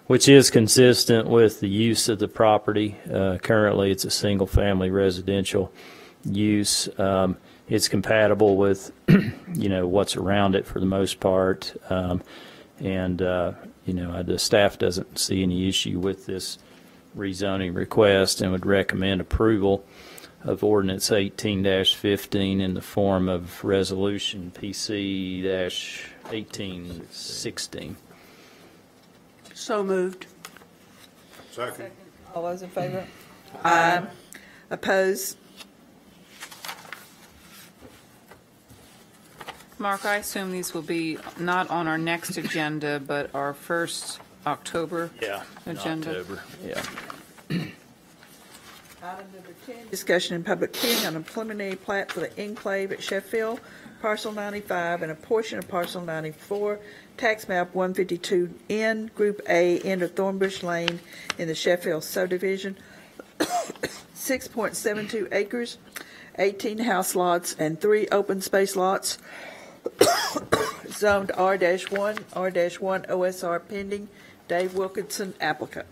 which is consistent with the use of the property. Currently, it's a single-family residential use. It's compatible with, what's around it for the most part, and the staff doesn't see any issue with this rezoning request and would recommend approval of Ordinance 18-15 in the form of Resolution PC-18-16. So moved. Second. All those in favor? Aye. Opposed? Mark, I assume these will be not on our next agenda, but our first October agenda. October, yeah. Item number 10, discussion and public hearing on a preliminary plat for the Enclave at Sheffield, Parcel 95, and a portion of Parcel 94, TaxMap 152N, Group A, end of Thornbush Lane in the Sheffield Subdivision, 6.72 acres, 18 house lots, and 3 open space lots, zoned R-1, R-1 OSR pending. Dave Wilkinson, applicant.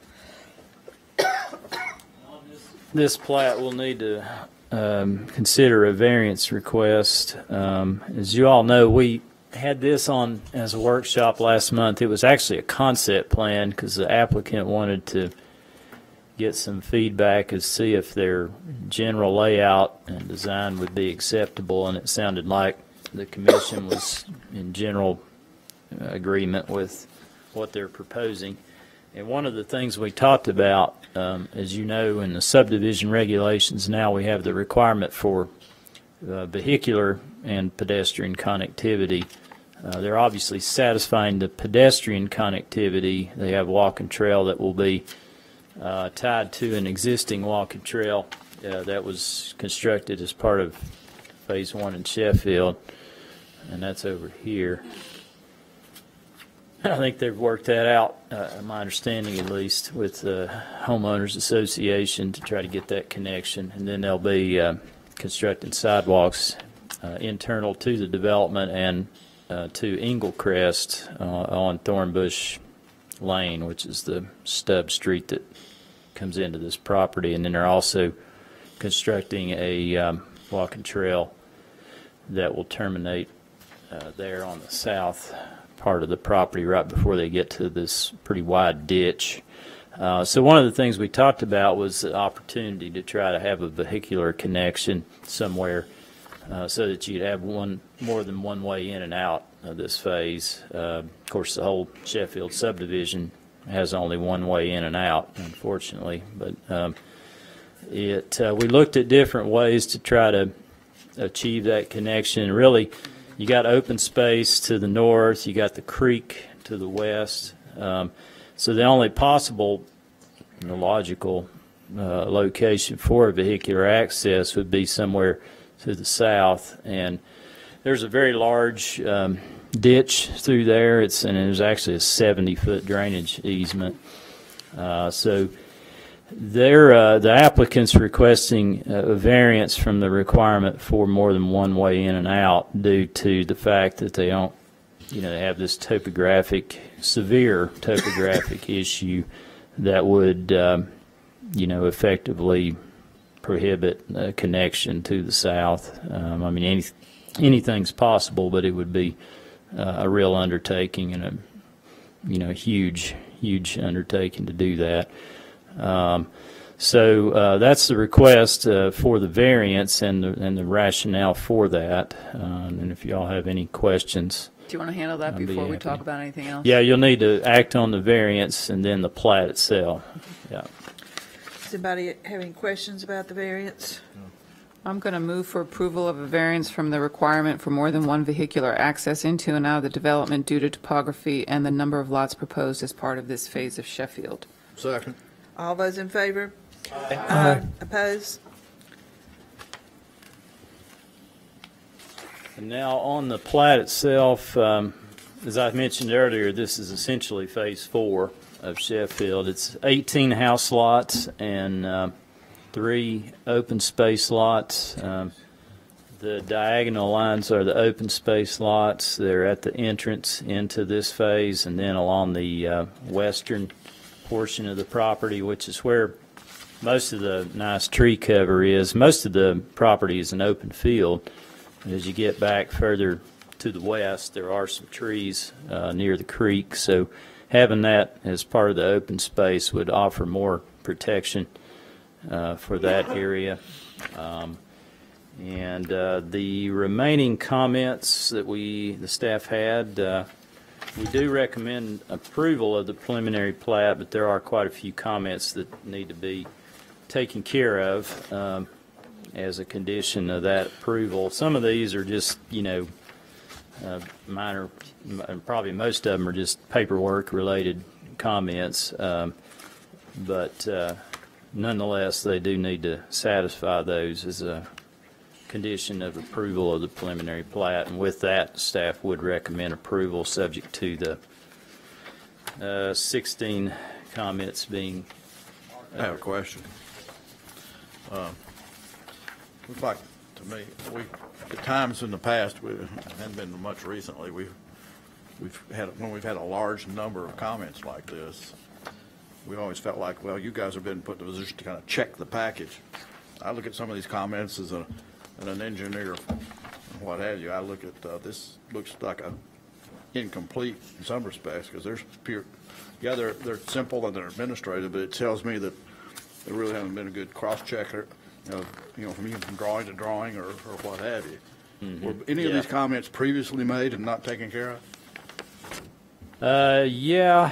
This plat will need to consider a variance request. As you all know, we had this on as a workshop last month. It was actually a concept plan because the applicant wanted to get some feedback and see if their general layout and design would be acceptable, and it sounded like the commission was in general agreement with what they're proposing. And one of the things we talked about, as you know, in the subdivision regulations now we have the requirement for vehicular and pedestrian connectivity. They're obviously satisfying the pedestrian connectivity. They have walking trail that will be tied to an existing walking trail that was constructed as part of Phase 1 in Sheffield, and that's over here. I think they've worked that out, my understanding at least, with the Homeowners Association to try to get that connection. And then they'll be constructing sidewalks internal to the development and to Enclave on Thornbush Lane, which is the stub street that comes into this property. And then they're also constructing a walking trail that will terminate there on the south part of the property right before they get to this pretty wide ditch. So one of the things we talked about was the opportunity to try to have a vehicular connection somewhere so that you'd have more than one way in and out of this phase. Of course, the whole Sheffield subdivision has only one way in and out, unfortunately. But we looked at different ways to try to achieve that connection. Really, you got open space to the north, you got the creek to the west. So the only possible logical location for vehicular access would be somewhere to the south. And there's a very large ditch through there. And there's actually a 70-foot drainage easement. So the applicant's requesting a variance from the requirement for more than one way in and out due to the fact that they don't, they have this severe topographic issue that would, effectively prohibit a connection to the south. I mean, anything's possible, but it would be a real undertaking and a huge undertaking to do that. So that's the request for the variance and the rationale for that. And if you all have any questions. Do you want to handle that before we talk about anything else? Yeah, you'll need to act on the variance and then the plat itself. Yeah. Does anybody have any questions about the variance? I'm going to move for approval of a variance from the requirement for more than one vehicular access into and out of the development due to topography and the number of lots proposed as part of this phase of Sheffield. Second. All those in favor? Aye. Opposed? And now on the plat itself, as I mentioned earlier, this is essentially Phase 4 of Sheffield. It's 18 house lots and 3 open space lots. The diagonal lines are the open space lots. They're at the entrance into this phase, and then along the western portion of the property, which is where most of the nice tree cover is. Most of the property is an open field. As you get back further to the west, there are some trees near the creek, so having that as part of the open space would offer more protection for that area. And the remaining comments that the staff had, we do recommend approval of the preliminary plat, but there are quite a few comments that need to be taken care of as a condition of that approval. Some of these are just, minor, probably most of them are just paperwork related comments, but nonetheless, they do need to satisfy those as a condition of approval of the preliminary plat. And with that, staff would recommend approval subject to the 16 comments being. I have a question. Looks like to me, at times in the past, we haven't been much recently. We've had a large number of comments like this. We always felt like, well, you guys have been put in a position to kind of check the package. I look at some of these comments as an engineer, and what have you. I look at this looks like a incomplete in some respects because there's they're simple and they're administrative, but it tells me that there really hasn't been a good cross-checker, from drawing to drawing or what have you. Mm-hmm. Were any of these comments previously made and not taken care of? Yeah,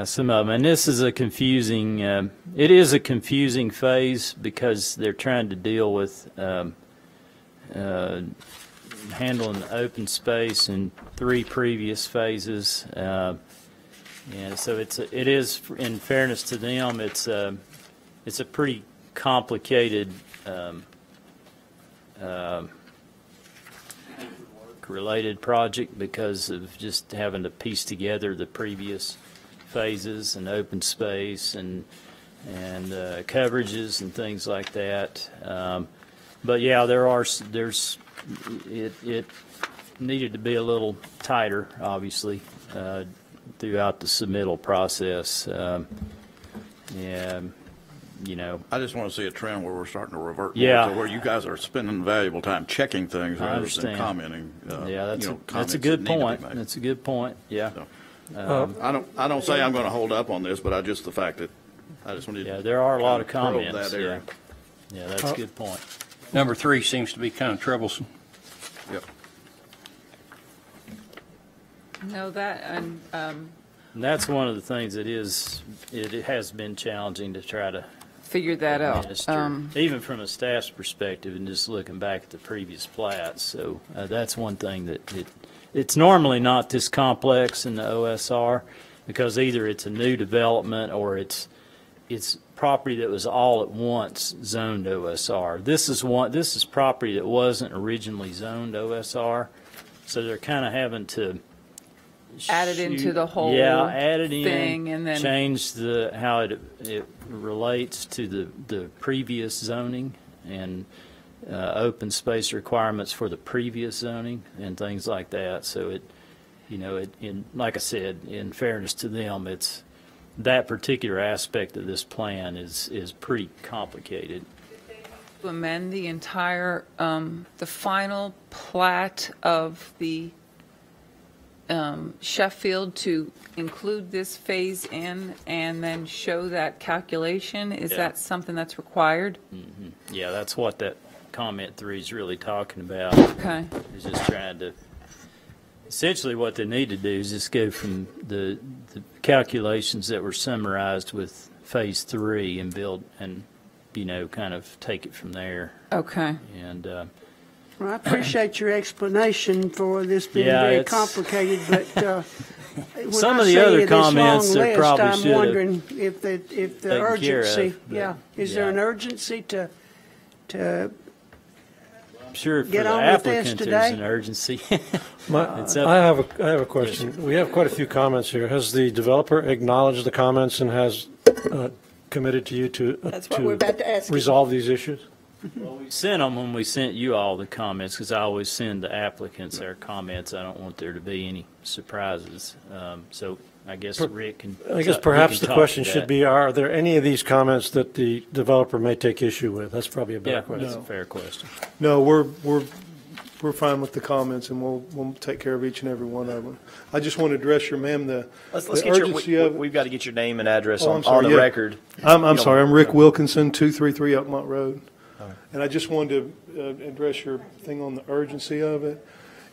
some of them. And this is a confusing, it is a confusing phase because they're trying to deal with handling open space in 3 previous phases. And so it is, in fairness to them, it's a pretty complicated related project because of just having to piece together the previous phases and open space and coverages and things like that. But yeah, it needed to be a little tighter, obviously, throughout the submittal process. I just want to see a trend where we're starting to revert more to where you guys are spending valuable time checking things rather than commenting. That's a good point. That's a good point. Yeah. So, I don't say I'm going to hold up on this, but I just wanted. Yeah, there are a lot of probe comments. that area. Yeah, that's a good point. Number 3 seems to be kind of troublesome. Yep. No, that, And that's one of the things that it has been challenging to try to figure that out. administer, even from a staff's perspective and just looking back at the previous plats. So that's one thing that it's normally not this complex in the OSR because either it's a new development or it's property that was all at once zoned OSR. This is property that wasn't originally zoned OSR, so they're kind of having to add it into the whole add it thing in, and then change how it relates to the previous zoning and open space requirements for the previous zoning and things like that. So like I said, in fairness to them, it's that particular aspect of this plan is pretty complicated. to amend the entire, the final plat of the Sheffield to include this phase in and then show that calculation? Is that something that's required? Mm-hmm. Yeah, that's what that comment 3 is really talking about. Okay. Is just trying to, essentially what they need to do is just go from the calculations that were summarized with phase 3 and build and, kind of take it from there. Okay. And, Well, I appreciate your explanation for this being very complicated, but when some I of the see other this comments long they list, probably I'm should have wondering if the urgency, is there yeah. an urgency to I'm sure for get the on with this applicant today? there's an urgency. I have a question. We have quite a few comments here. Has the developer acknowledged the comments and has committed to you to That's what we're about to ask you. resolve these issues? Well, we sent them when we sent you all the comments, because I always send the applicants their comments. I don't want there to be any surprises. So I guess Rick can. I guess perhaps the question should be, are there any of these comments that the developer may take issue with? That's probably a better question. That's a fair question. No, we're fine with the comments, and we'll take care of each and every one of them. I just want to address your, ma'am, the urgency of it. We've got to get your name and address Oh, on sorry, the record. I'm sorry, I'm Rick Wilkinson, 233 Upmont Road. And I just wanted to address your thing on the urgency of it.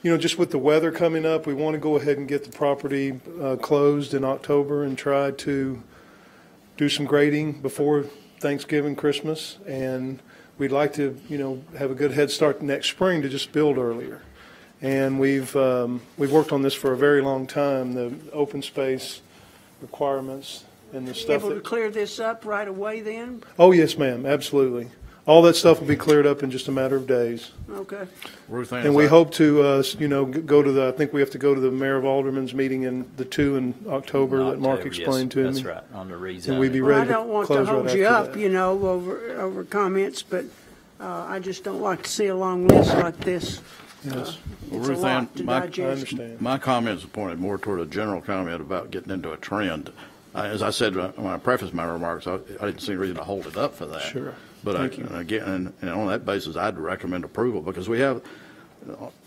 Just with the weather coming up, we want to go ahead and get the property closed in October and try to do some grading before Thanksgiving, Christmas. And we'd like to, have a good head start next spring to just build earlier. And we've worked on this for a very long time, the open space requirements and the stuff Able to clear this up right away then? Oh, yes, ma'am, absolutely. all that stuff will be cleared up in just a matter of days. Okay. Ruth Ann, And we hope to, go to I think we have to go to the Mayor of Aldermen's meeting in the 2 in October that Mark October, explained yes, to me. That's right, on the rezone. And we'd be Well, I ready to don't want close to right hold after you up, that. over comments, but I just don't like to see a long list like this. Yes. Well, It's a Ruth Ann, lot to my- digest. I understand. My comments are pointed more toward a general comment about getting into a trend. As I said when I prefaced my remarks, I didn't see a reason to hold it up for that. Sure. But Thank you. again, and on that basis, I'd recommend approval because we have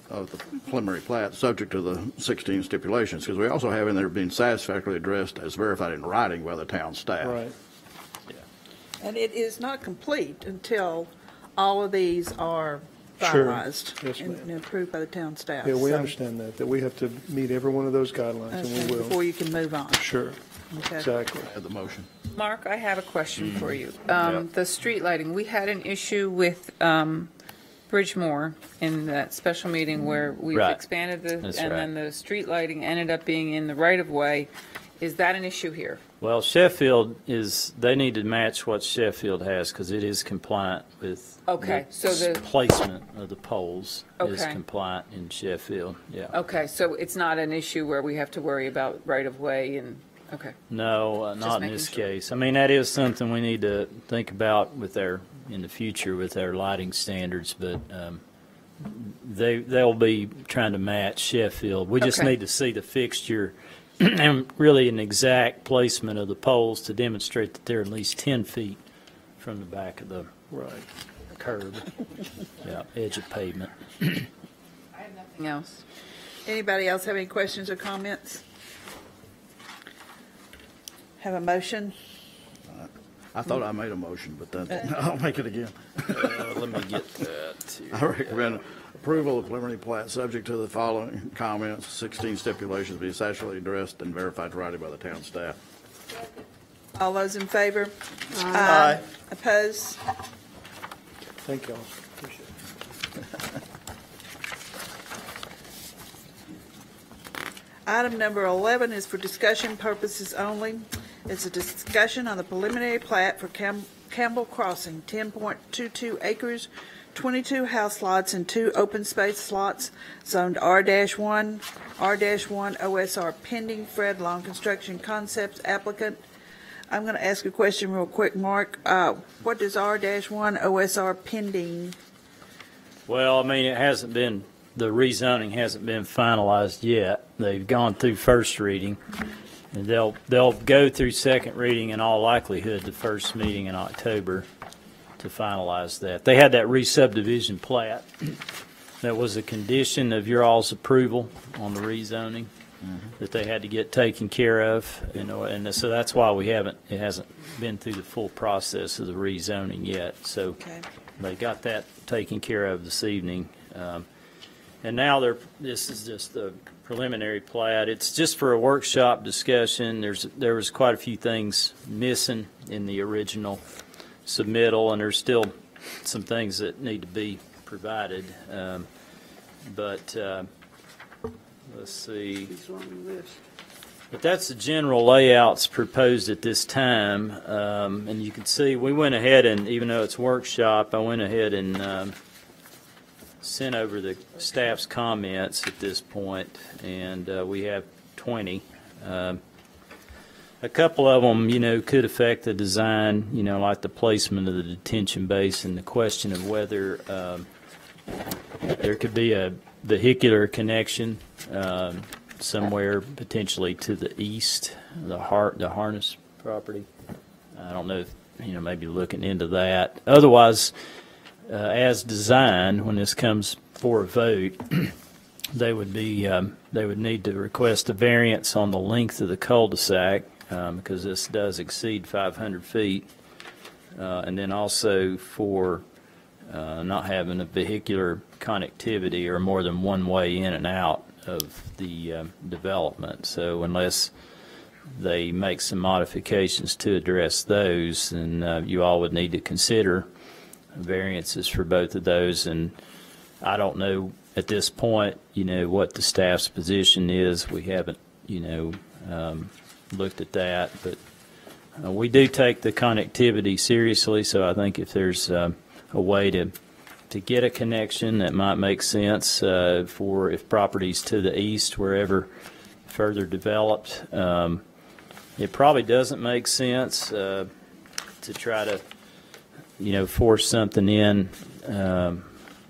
of the preliminary plat subject to the 16 stipulations, because we also have in there being satisfactorily addressed as verified in writing by the town staff. Right. And it is not complete until all of these are Sure. finalized Yes, and ma'am. approved by the town staff. Yeah, we So, understand that we have to meet every one of those guidelines, and okay, we will. before you can move on. Sure. Okay. Exactly. Have the motion. Mark, I have a question for you. Yeah. The street lighting, we had an issue with Bridgemore in that special meeting where we've Right. expanded That's and right. then the street lighting ended up being in the right-of-way. Is that an issue here? Well, Sheffield they need to match what Sheffield has because it is compliant with. Okay, so the- placement of the poles is Okay. compliant in Sheffield, yeah. Okay, so it's not an issue where we have to worry about right-of-way and, okay. No, not in making this sure. case. I mean, that is something we need to think about in the future with our lighting standards, but they'll be trying to match Sheffield. We just Okay. need to see the fixture and really an exact placement of the poles to demonstrate that they're at least 10 feet from the back of the Right. curb, yeah, edge of pavement. Anything else? Anybody else have any questions or comments? Have a motion? I thought I made a motion, but I'll make it again. Let me get that. I recommend approval of preliminary plat subject to the following comments: 16 stipulations be satisfactorily addressed and verified in writing by the town staff. All those in favor? Aye. Opposed? Thank y'all. Appreciate it. Item number 11 is for discussion purposes only. It's a discussion on the preliminary plat for Campbell Crossing, 10.22 acres, 22 house lots and 2 open space lots, zoned R-1, R-1 OSR pending, Fred Long Construction Concepts applicant. I'm going to ask a question real quick, Mark. What does R-1 OSR pending? Well, I mean, the rezoning hasn't been finalized yet. They've gone through first reading, and they'll go through second reading in all likelihood the first meeting in October to finalize that. They had that re-subdivision plat that was a condition of your all's approval on the rezoning that they had to get taken care of, and so that's why it hasn't been through the full process of the rezoning yet. So Okay. they got that taken care of this evening. And now this is just the preliminary plat. It's just for a workshop discussion. There was quite a few things missing in the original submittal, and there's still some things that need to be provided. But let's see. But that's the general layouts proposed at this time. And you can see we went ahead and, even though it's workshop, I went ahead and sent over the staff's comments at this point, and we have 20. A couple of them, could affect the design, like the placement of the detention basin, the question of whether there could be a vehicular connection somewhere potentially to the east, the harness property. I don't know if, maybe looking into that. Otherwise, as designed, when this comes for a vote, they would need to request a variance on the length of the cul-de-sac because this does exceed 500 feet, and then also for not having a vehicular connectivity or more than one way in and out of the development. So unless they make some modifications to address those, then you all would need to consider variances for both of those. And I don't know at this point, what the staff's position is. We haven't, looked at that, but we do take the connectivity seriously. So I think if there's a way to get a connection that might make sense for if properties to the east were ever further developed. It probably doesn't make sense to try to, force something in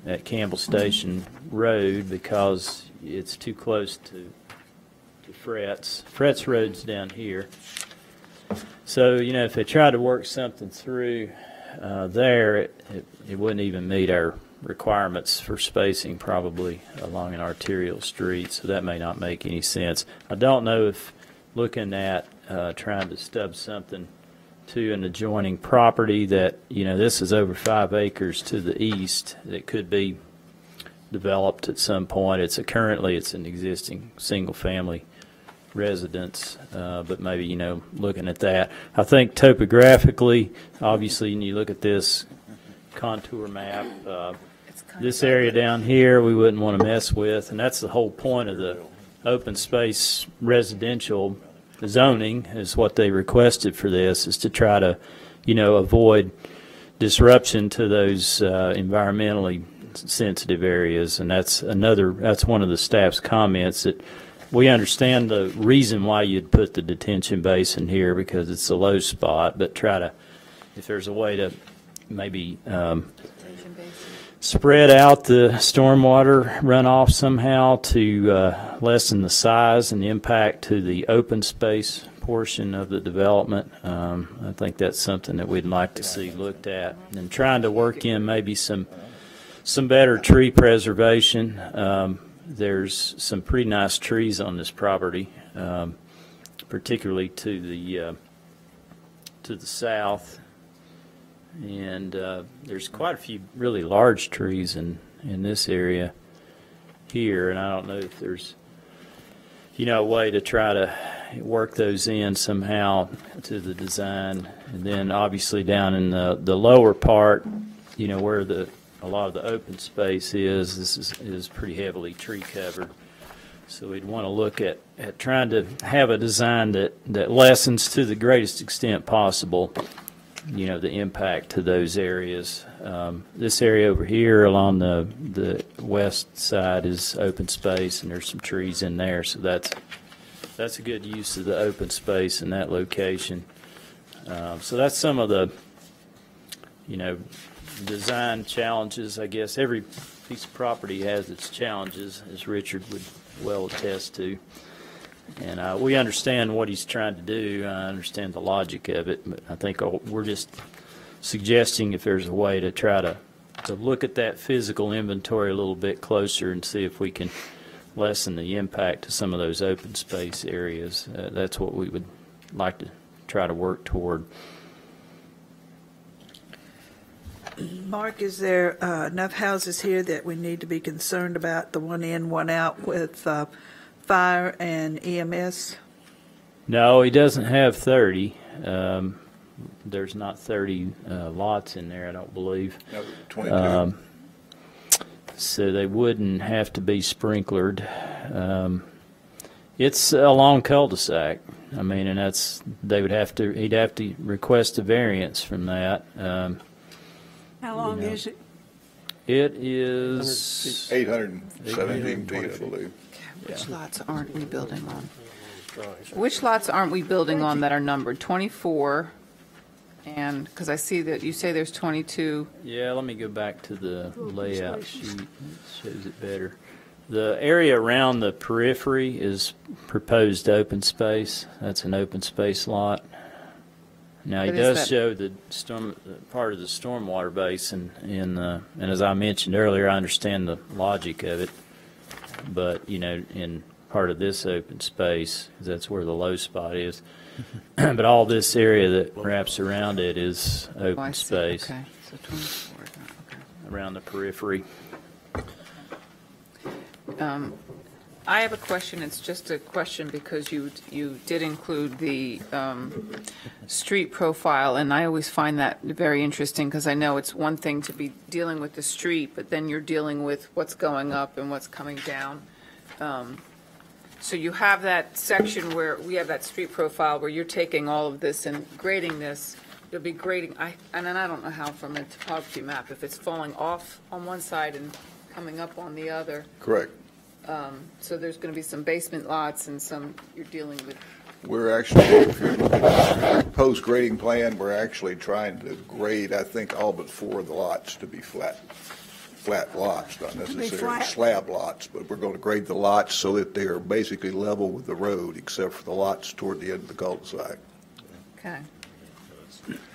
at Campbell Station Road because it's too close to Fretz. Fretz Road's down here. So, if they tried to work something through there, it wouldn't even meet our requirements for spacing probably along an arterial street, so that may not make any sense. I don't know if looking at trying to stub something to an adjoining property that, this is over 5 acres to the east that could be developed at some point. Currently it's an existing single-family residence, but maybe, looking at that. I think topographically, obviously, when you look at this contour map, this area down here we wouldn't want to mess with, and that's the whole point of the open space residential zoning is what they requested for this, is to try to, avoid disruption to those environmentally sensitive areas. And that's one of the staff's comments, that we understand the reason why you'd put the detention basin here because it's a low spot, but try to, if there's a way to maybe spread out the stormwater runoff somehow to lessen the size and the impact to the open space portion of the development. I think that's something that we'd like to see looked at, and trying to work in maybe some better tree preservation. There's some pretty nice trees on this property, particularly to the south. And there's quite a few really large trees in this area here, and I don't know if there's a way to try to work those in somehow to the design. And then obviously down in the lower part, where a lot of the open space is pretty heavily tree covered. So we'd want to look at trying to have a design that lessens to the greatest extent possible the impact to those areas. This area over here along the west side is open space, and there's some trees in there, so that's a good use of the open space in that location. So that's some of the design challenges. I guess every piece of property has its challenges, as Richard would well attest to. And we understand what he's trying to do. I understand the logic of it, but I think we're just suggesting if there's a way to try to look at that physical inventory a little bit closer and see if we can lessen the impact to some of those open space areas. That's what we would like to try to work toward. Mark, is there enough houses here that we need to be concerned about the one in, one out with fire and EMS? No, he doesn't have 30. There's not 30 lots in there, I don't believe. No, 22. So they wouldn't have to be sprinklered. It's a long cul-de-sac. I mean, and he'd have to request a variance from that. How long is it? It is 817 feet, I believe. Which lots aren't we building on? Which lots aren't we building on that are numbered? 24, and, because I see that you say there's 22. Yeah, let me go back to the layout sheet. It shows it better. The area around the periphery is proposed open space. That's an open space lot. Now, he does show the part of the stormwater basin, and as I mentioned earlier, I understand the logic of it. But, in part of this open space, 'cause that's where the low spot is. But all this area that wraps around it is open space. Okay, so 24. Okay. Around the periphery. I have a question. It's just a question because you did include the street profile, and I always find that very interesting because I know it's one thing to be dealing with the street, but then you're dealing with what's going up and what's coming down. So you have that section where we have that street profile where you're taking all of this and grading this, it'll be grading, and then I don't know how from a topography map, if it's falling off on one side and coming up on the other. Correct. So there's going to be some basement lots and some, you're dealing with. We're actually, if you're looking at the proposed grading plan, we're actually trying to grade, I think, all but 4 of the lots to be flat lots, not necessarily slab lots, but we're going to grade the lots so that they are basically level with the road, except for the lots toward the end of the cul-de-sac. Okay.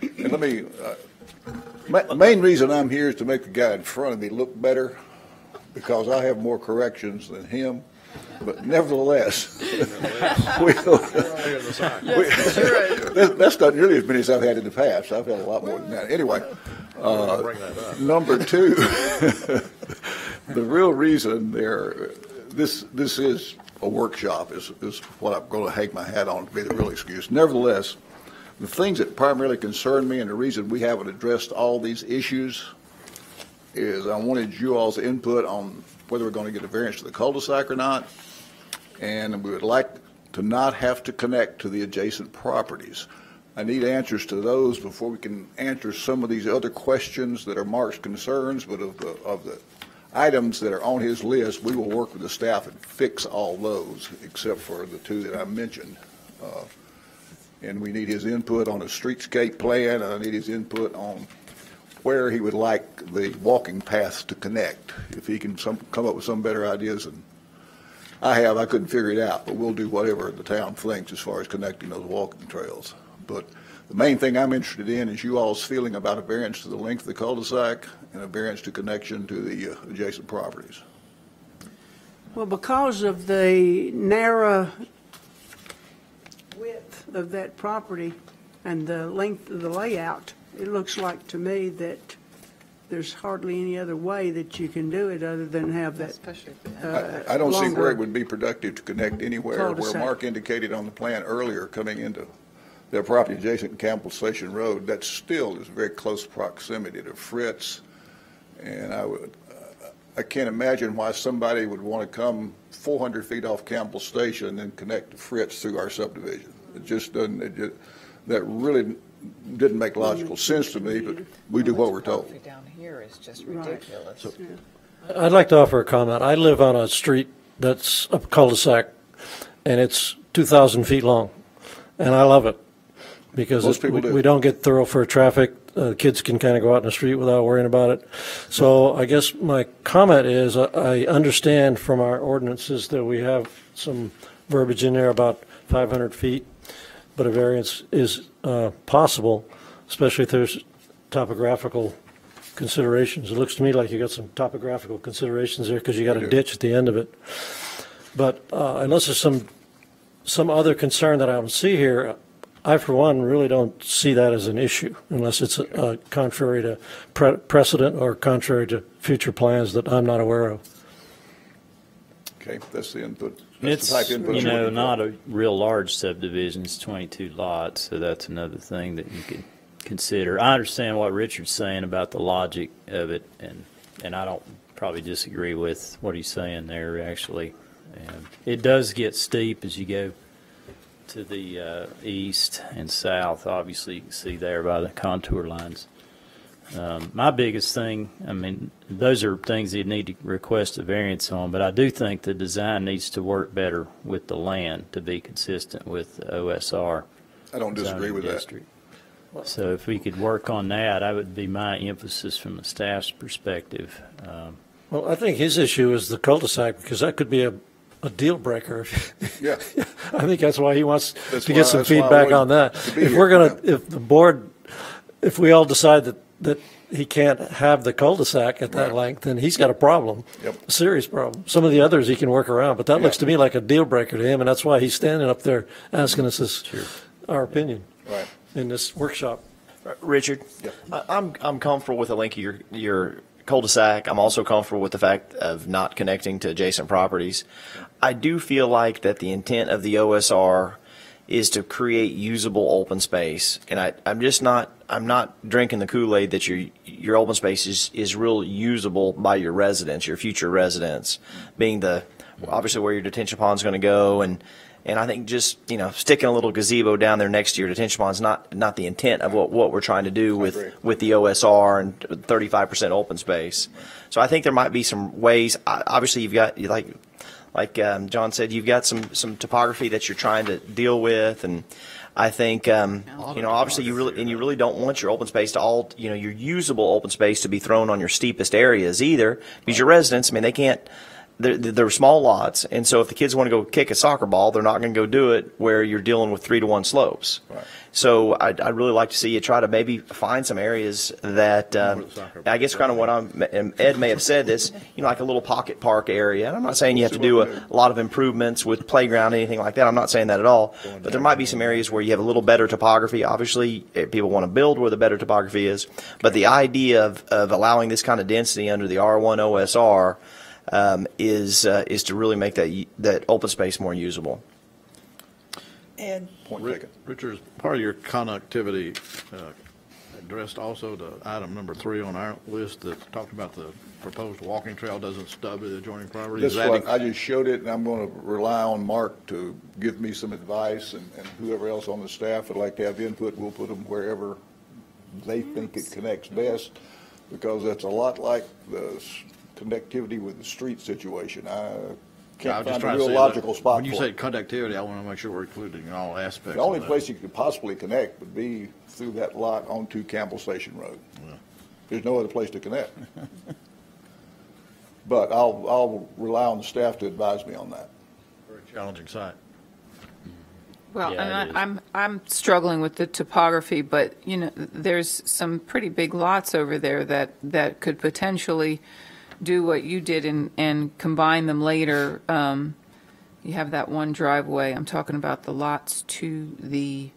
And let me, main reason I'm here is to make the guy in front of me look better, because I have more corrections than him. But nevertheless, that's not nearly as many as I've had in the past. I've had a lot more than that. Anyway, number 2, the real reason this is a workshop is what I'm going to hang my hat on to be the real excuse. Nevertheless, the things that primarily concern me and the reason we haven't addressed all these issues is I wanted you all's input on whether we're going to get a variance to the cul-de-sac or not, and we would like to not have to connect to the adjacent properties. I need answers to those before we can answer some of these other questions that are Mark's concerns, but of the items that are on his list, we will work with the staff and fix all those, except for the 2 that I mentioned. And we need his input on a streetscape plan, and I need his input on where he would like the walking paths to connect. If he can come up with some better ideas than I couldn't figure it out, but we'll do whatever the town thinks as far as connecting those walking trails. But the main thing I'm interested in is you all's feeling about a variance to the length of the cul-de-sac and a variance to connection to the adjacent properties. Well, because of the narrow width of that property and the length of the layout, it looks like to me that there's hardly any other way that you can do it other than have that. I don't see where it would be productive to connect anywhere where cul-de-sac. Mark indicated on the plan earlier coming into their property adjacent to Campbell Station Road. That still is very close proximity to Fritz, and I can't imagine why somebody would want to come 400 feet off Campbell Station and then connect to Fritz through our subdivision. It just doesn't. That really didn't make logical sense to me, but we do what we're told. Down here is just ridiculous. So, I'd like to offer a comment. I live on a street that's a cul-de-sac, and it's 2,000 feet long, and I love it because we don't get thoroughfare traffic. Kids can kind of go out in the street without worrying about it. So I guess my comment is I understand from our ordinances that we have some verbiage in there about 500 feet, but a variance is possible, especially if there's topographical considerations. It looks to me like you got some topographical considerations there because you got a ditch at the end of it. But unless there's some other concern that I don't see here, I, for one, really don't see that as an issue unless it's contrary to precedent or contrary to future plans that I'm not aware of. Okay, that's the input. It's, you know, not a real large subdivision. It's 22 lots, so that's another thing that you could consider. I understand what Richard's saying about the logic of it, and I don't probably disagree with what he's saying there, actually. And it does get steep as you go to the east and south. Obviously, you can see there by the contour lines. My biggest thing, I mean, those are things you need to request a variance on, but I do think the design needs to work better with the land to be consistent with the OSR. I don't disagree with that. So if we could work on that, that would be my emphasis from the staff's perspective. Well, I think his issue is the cul-de-sac because that could be a deal breaker. Yeah. I think that's why he wants to get some feedback on that. If we all decide that he can't have the cul-de-sac at that length, then he's got a problem, a serious problem. Some of the others he can work around, but that looks to me like a deal breaker to him, and that's why he's standing up there asking us our opinion in this workshop. Richard, I'm comfortable with the length of your cul-de-sac. I'm also comfortable with the fact of not connecting to adjacent properties. I do feel like that the intent of the OSR is to create usable open space, and I'm not drinking the Kool-Aid that your open space is real usable by your residents, your future residents, being obviously where your detention pond is going to go, and And I think just, sticking a little gazebo down there next to your detention pond is not the intent of what we're trying to do with the OSR and 35% open space. So I think there might be some ways. Obviously, you've got, like John said, you've got some topography that you're trying to deal with, and I think obviously you really don't want your open space to all your usable open space to be thrown on your steepest areas either, because your residents, I mean, they can't. They're small lots, and so if the kids want to go kick a soccer ball, they're not going to go do it where you're dealing with 3-to-1 slopes. Right. So I'd really like to see you try to maybe find some areas that I guess kind of what Ed may have said this, like a little pocket park area. And I'm not saying you have to do a lot of improvements with playground, anything like that. I'm not saying that at all. But there might be some areas where you have a little better topography. Obviously, people want to build where the better topography is. But the idea of allowing this kind of density under the R1 OSR is to really make that open space more usable. And Richard, part of your connectivity addressed also to item number 3 on our list that talked about the proposed walking trail doesn't stub the adjoining property. That's what I just showed it, and I'm going to rely on Mark to give me some advice, and whoever else on the staff would like to have input, we'll put them wherever they think it connects best, because that's a lot like the connectivity with the street situation. I can't find a real logical spot when you for say it. connectivity, I want to make sure we're including all aspects. The only place you could possibly connect would be through that lot onto Campbell Station Road. Yeah. There's no other place to connect. But I'll rely on the staff to advise me on that. Very challenging site. Well, and I'm struggling with the topography, but there's some pretty big lots over there that could potentially do what you did and combine them later. You have that one driveway. I'm talking about the lots to the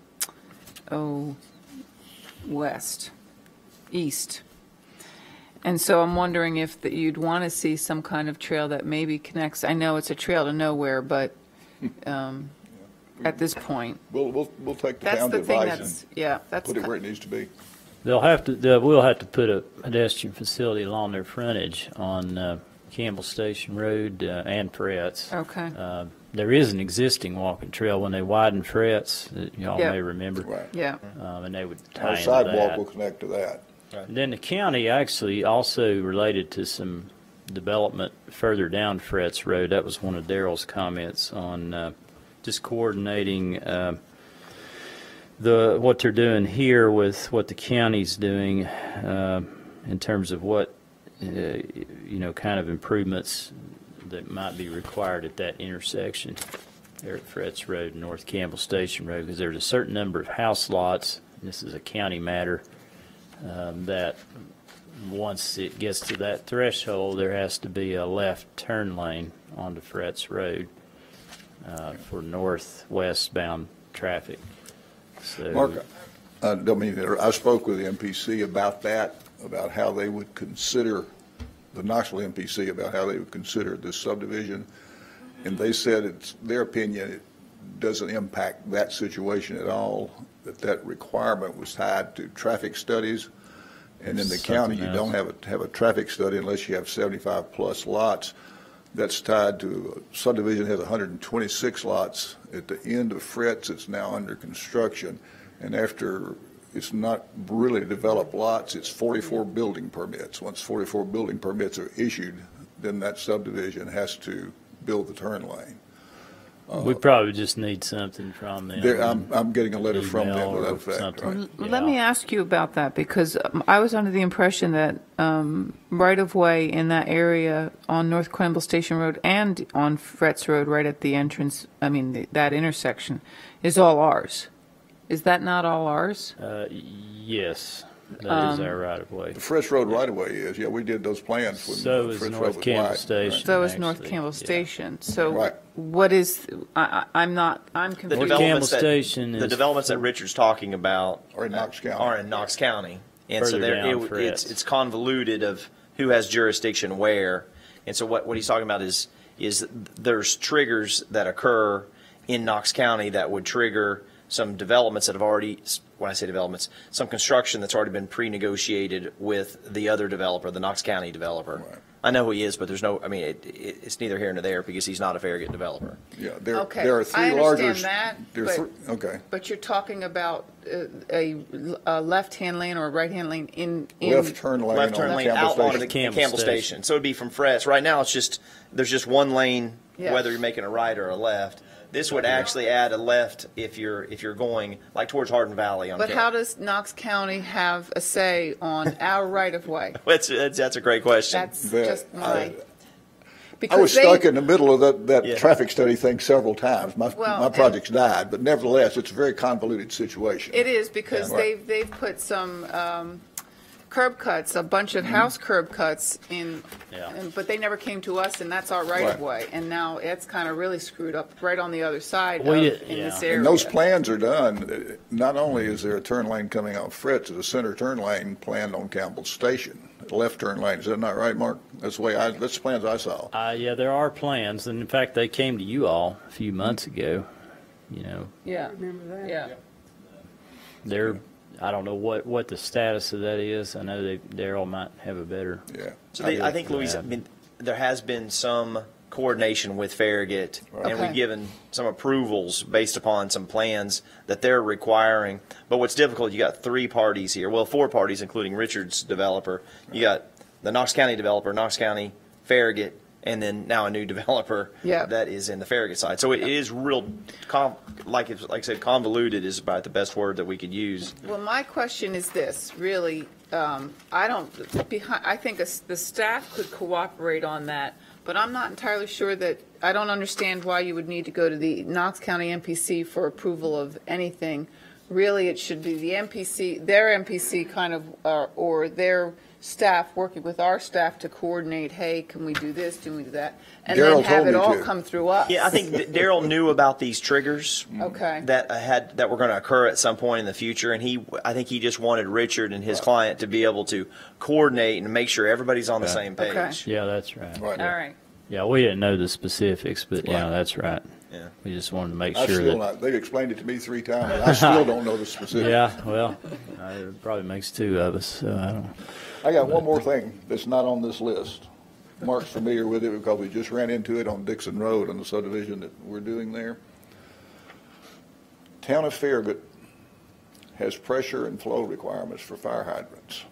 east. And so I'm wondering if you'd want to see some kind of trail that maybe connects. I know it's a trail to nowhere, but at this point, we'll take the town's advice and put it where it needs to be. We'll have to put a pedestrian facility along their frontage on Campbell Station Road and Fretz. Okay. There is an existing walking trail when they widen Fretz that y'all may remember. Right. Yeah. And they would tie Our into sidewalk that. will connect to that. Right. And then the county actually also related to some development further down Fretz Road. That was one of Daryl's comments on just coordinating what they're doing here with what the county's doing in terms of what kind of improvements that might be required at that intersection there at Fretz Road and North Campbell Station Road, because there's a certain number of house lots, and this is a county matter, that once it gets to that threshold, there has to be a left turn lane onto Fretz Road for northwest bound traffic. So, Mark, I spoke with the MPC about that, about how they would consider, the Knoxville MPC, about how they would consider this subdivision, and they said it's their opinion it doesn't impact that situation at all, that requirement was tied to traffic studies, and in the county you don't have a traffic study unless you have 75 plus lots. That's tied to subdivision has 126 lots. At the end of Fretz, it's now under construction, and after it's not really developed lots, it's 44 building permits. Once 44 building permits are issued, then that subdivision has to build the turn lane. We probably just need something from them. I'm getting a letter from them to that effect. Right? Let me ask you about that, because I was under the impression that right-of-way in that area on North Campbell Station Road and on Fretz Road right at the entrance, that intersection, is all ours. Is that not all ours? Yes. That is our right-of-way. The Fretz Road right-of-way is, we did those plans when so is Fretz North Road was Campbell wide. Station. Right. So is North Campbell Station. So right. What is, I'm confused. The developments that Richard's talking about are in Knox County. And so it's convoluted of who has jurisdiction where. And so what he's talking about is there's triggers that occur in Knox County that would trigger some developments that have already, when I say developments, some construction that's already been pre-negotiated with the other developer, the Knox County developer. Right. I know who he is, but there's no, I mean, it's neither here nor there because he's not a Farragut developer. Yeah, Okay, there are three I larger. understand that, Okay. but you're talking about a left-hand lane or a right-hand lane in. Left turn lane Left turn on lane Campbell out onto the Station. Campbell Station. So it'd be from Fretz. Right now, there's just one lane, Yeah. whether you're making a right or a left. This would actually add a left if you're going like towards Hardin Valley. But how does Knox County have a say on our right-of-way? That's a great question. That's just my. I was stuck in the middle of that Yeah. traffic study thing several times. My Well, project's died, but nevertheless, it's a very convoluted situation. It is because Yeah. they've put some curb cuts, a bunch of house curb cuts in, but they never came to us, and that's our right-of-way. And now it's kind of really screwed up right on the other side in this area. And those plans are done. Not only is there a turn lane coming out Fritz, there's a center turn lane planned on Campbell Station. Left turn lane. Is that not right, Mark? That's the plans I saw. Yeah, there are plans, and in fact, they came to you all a few months ago. Yeah. Remember that? Yeah. They're, I don't know what the status of that is. I know Daryl might have a better. Yeah. So I think, Louise, I mean, there has been some coordination with Farragut, and we've given some approvals based upon some plans that they're requiring. But what's difficult, you got three parties here. Well, four parties, including Richard's developer. You got the Knox County developer, Knox County, Farragut, and then now a new developer that is in the Farragut side. So it is real, like I said, convoluted is about the best word that we could use. Well, my question is this, really, I think the staff could cooperate on that, but I'm not entirely sure that, I don't understand why you would need to go to the Knox County MPC for approval of anything. Really, it should be the MPC, their MPC kind of, or their staff working with our staff to coordinate, hey, can we do this, can we do that? And then have it all come through us. Yeah, I think Daryl knew about these triggers Okay. that were going to occur at some point in the future, and I think he just wanted Richard and his client to be able to coordinate and make sure everybody's on the same page. Okay. Yeah, that's right. All right. Yeah, we didn't know the specifics, but yeah, that's right. Yeah. We just wanted to make I sure still that. not, they've explained it to me 3 times. And I still don't know the specifics. Yeah, well, it probably makes 2 of us. So I don't. I got one more thing that's not on this list. Mark's familiar with it because we just ran into it on Dixon Road on the subdivision that we're doing there. Town of Farragut has pressure and flow requirements for fire hydrants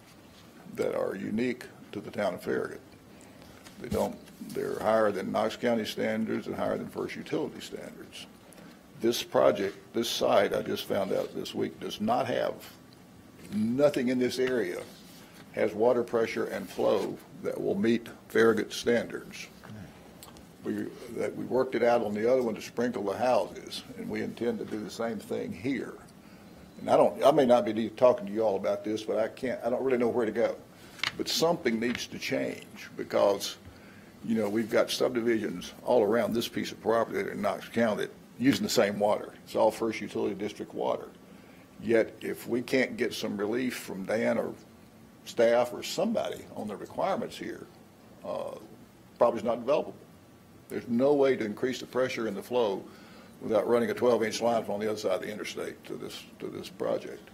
that are unique to the town of Farragut. They're higher than Knox County standards and higher than First Utility standards. This project, this site, I just found out this week, does not have, nothing in this area has water pressure and flow that will meet Farragut standards. We worked it out on the other one to sprinkle the houses, and we intend to do the same thing here. And I may not be talking to you all about this, but I don't really know where to go. But something needs to change because, we've got subdivisions all around this piece of property in Knox County using the same water. It's all First Utility District water. Yet, if we can't get some relief from Dan or staff or somebody on the requirements here, property's not developable. There's no way to increase the pressure and the flow without running a 12-inch line from on the other side of the interstate to this project.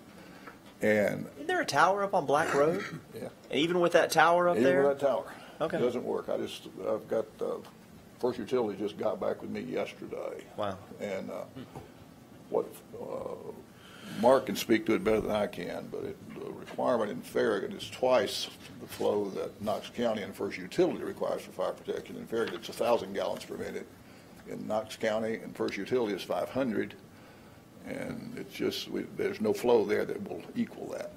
And isn't there a tower up on Black Road? Yeah. And even with that tower up there? Even with that tower. Okay. It doesn't work. I've got, First Utility just got back with me yesterday. Wow. And Mark can speak to it better than I can, but the requirement in Farragut is twice the flow that Knox County and First Utility requires for fire protection. In Farragut, it's 1,000 gallons per minute. In Knox County and First Utility, it's 500. And it's just, there's no flow there that will equal that.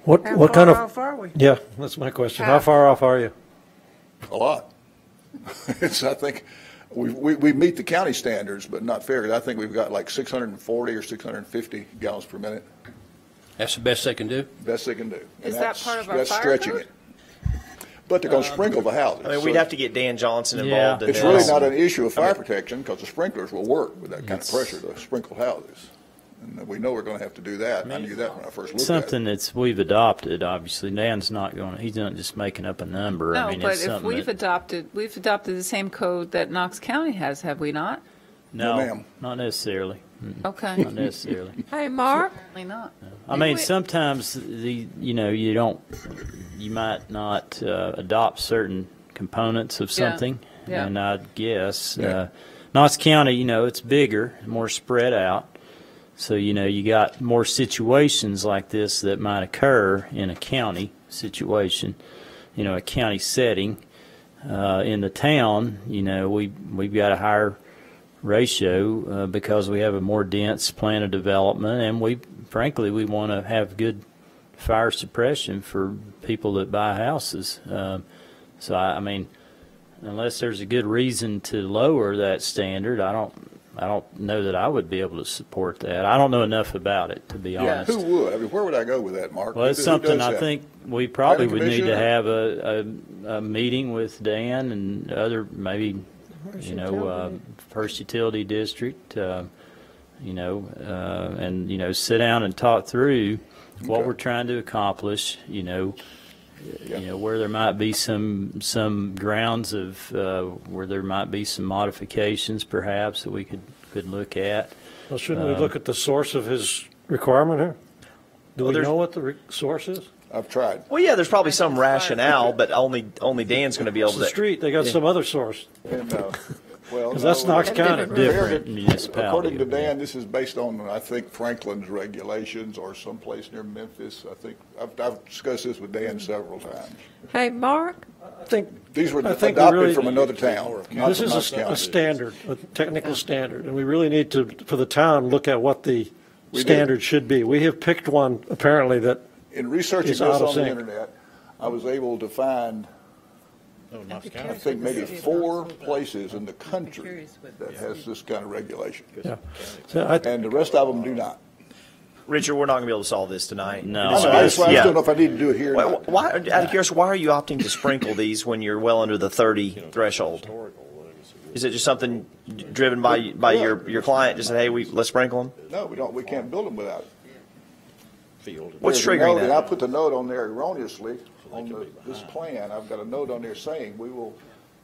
What How kind far of? off are we? Yeah, that's my question. How far off are you? A lot. I think we meet the county standards, but not Farragut. I think we've got like 640 or 650 gallons per minute. That's the best they can do? Best they can do. Is that part of our That's fire stretching code? it. But they're going to sprinkle the houses. I mean, we'd have to get Dan Johnson involved in It's this. really not an issue of fire protection because the sprinklers will work with that kind of pressure to sprinkle houses. And we know we're going to have to do that. I knew that when I first looked at it. Something that's we've adopted, obviously. Dan's not going, he's not just making up a number. No, I mean, but it's if something we've that, adopted the same code that Knox County has, have we not? no, ma'am. not necessarily. Okay. Not necessarily. Hey, Mark. Probably not. I mean, sometimes you might not adopt certain components of something, Yeah. and I guess Knox County, it's bigger, more spread out, so you got more situations like this that might occur in a county situation, a county setting. In the town, we've got a higher ratio because we have a more dense plan of development, and we want to have good fire suppression for people that buy houses. So I mean, unless there's a good reason to lower that standard, I don't know that I would be able to support that. I don't know enough about it, to be honest. Who would? I mean, where would I go with that, Mark? Well, it's something I think we probably would need to have a meeting with Dan and other, maybe, First Utility District, and, sit down and talk through what we're trying to accomplish, where there might be some grounds of where there might be some modifications perhaps that we could look at. Well, shouldn't we look at the source of his requirement here? Do we know what the source is? I've tried. Well, yeah, there's probably some rationale, but only Dan's going to be able It's to. the street, they got some other source. And, well, Because that's Knox County. Different municipality. According to Dan, this is based on, I think, Franklin's regulations or someplace near Memphis. I think I've discussed this with Dan several times. Hey, Mark. I think These were I think adopted from another town. not this from is Knox a County. standard, a technical standard, and we really need to, for the town, look at what the We standard should be. We have picked one, apparently, that In researching is this out of on the sync. internet, I was able to find, I think, maybe 4 places in the country that has this kind of regulation. Yeah. So I- And the rest of them do not. Richard, we're not going to be able to solve this tonight. No. I just don't know if I need to do it here or not. Why, out of curiosity, why are you opting to sprinkle these when you're well under the 30 threshold? Is it just something driven by your client? Just said, hey, let's sprinkle them. No, we don't. We can't build them without it. What's There's a triggering note, and that? I put the note on there erroneously on this plan. I've got a note on there saying we will,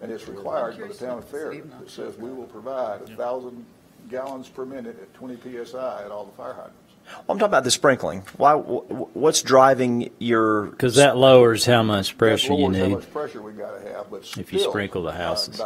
and it's required by the town of Farragut. It says we will provide 1,000 gallons per minute at 20 psi at all the fire hydrants. I'm talking about the sprinkling. What's driving your? Because that lowers how much pressure you That lowers need how much pressure we got to have, but if you still, sprinkle the houses.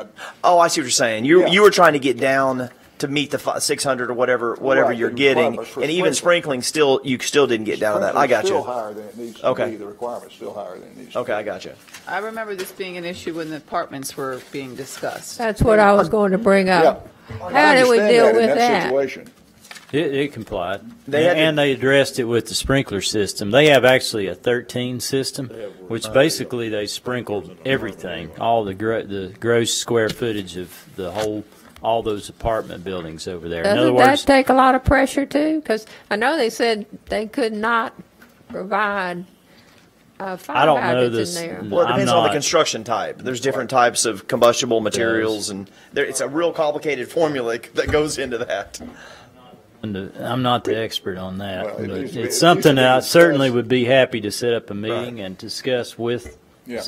Oh, I see what you're saying. You were trying to get down to meet the 600 or whatever Right, you're the getting, requirements for and even sprinkling you still didn't get down to that. I got Still you. higher than it needs to Okay. be. The requirement's still higher than it needs to Okay, I got you. I remember this being an issue when the apartments were being discussed. That's what I was going to bring up. How did we deal with that? Situation. It complied. They had and they addressed it with the sprinkler system. They have actually a 13 system, which basically they sprinkled everything, all the gross square footage of all those apartment buildings over there. In other Doesn't that words, take a lot of pressure too? Because I know they said they could not provide fire I don't know hydrants this. in there. Well, it depends on the not- construction type. There's different types of combustible materials, and it's a real complicated formula that goes into that. I'm not the expert on that, Well, it but needs to be- it's it something needs to be that I certainly discussed. would be happy to set up a meeting and discuss with Yeah.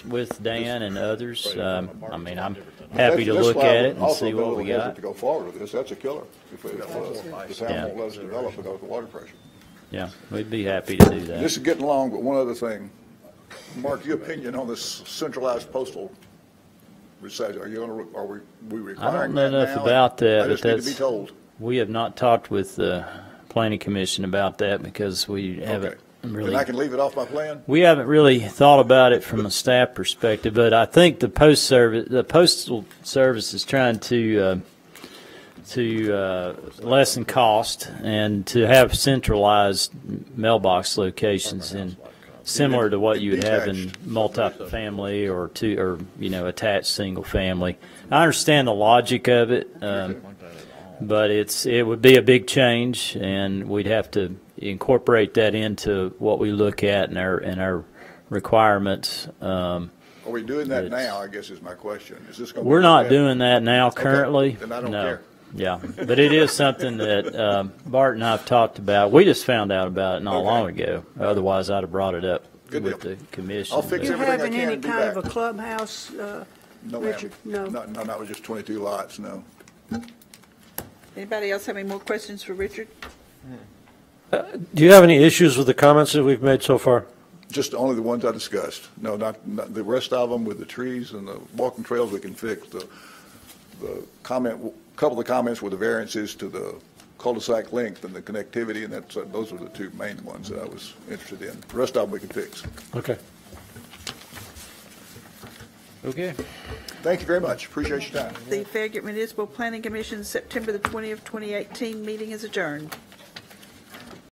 with Dan and others. I mean, I'm happy to That's look why at I'm it and also see a what little we hesitant got. to go forward with this. That's a killer. If the town won't let us develop because of water pressure. Yeah, we'd be happy to do that. This is getting long, but one other thing. Mark, your opinion on this centralized postal reception? Are we I requiring don't know that enough now? about that, I but just need to be told. we have not talked with the planning commission about that because we haven't really. And I can leave it off my plan? We haven't really thought about it from a staff perspective, but I think the postal service is trying to lessen cost and to have centralized mailbox locations in similar to what you would have in multifamily or attached single family. I understand the logic of it, but it would be a big change, and we'd have to incorporate that into what we look at in our requirements. Are we doing that now, I guess is my question. Is this going to We're not doing that now currently. Then I don't No. care. Yeah, but it is something that Bart and I have talked about. We just found out about it not long ago. Otherwise, I'd have brought it up with the commission. I'll fix You everything I having can any and be kind of back. a clubhouse, No, Richard? ma'am. No. No, that was just 22 lots, no. Anybody else have any more questions for Richard? Do you have any issues with the comments that we've made so far? Just only the ones I discussed. No, not the rest of them with the trees and the walking trails we can fix. The couple of the comments were the variances to the cul-de-sac length and the connectivity, and those are the two main ones that I was interested in. The rest of them we can fix. Okay. Okay. Thank you very much. Appreciate your time. The Farragut Municipal Planning Commission September the 20th, 2018 meeting is adjourned.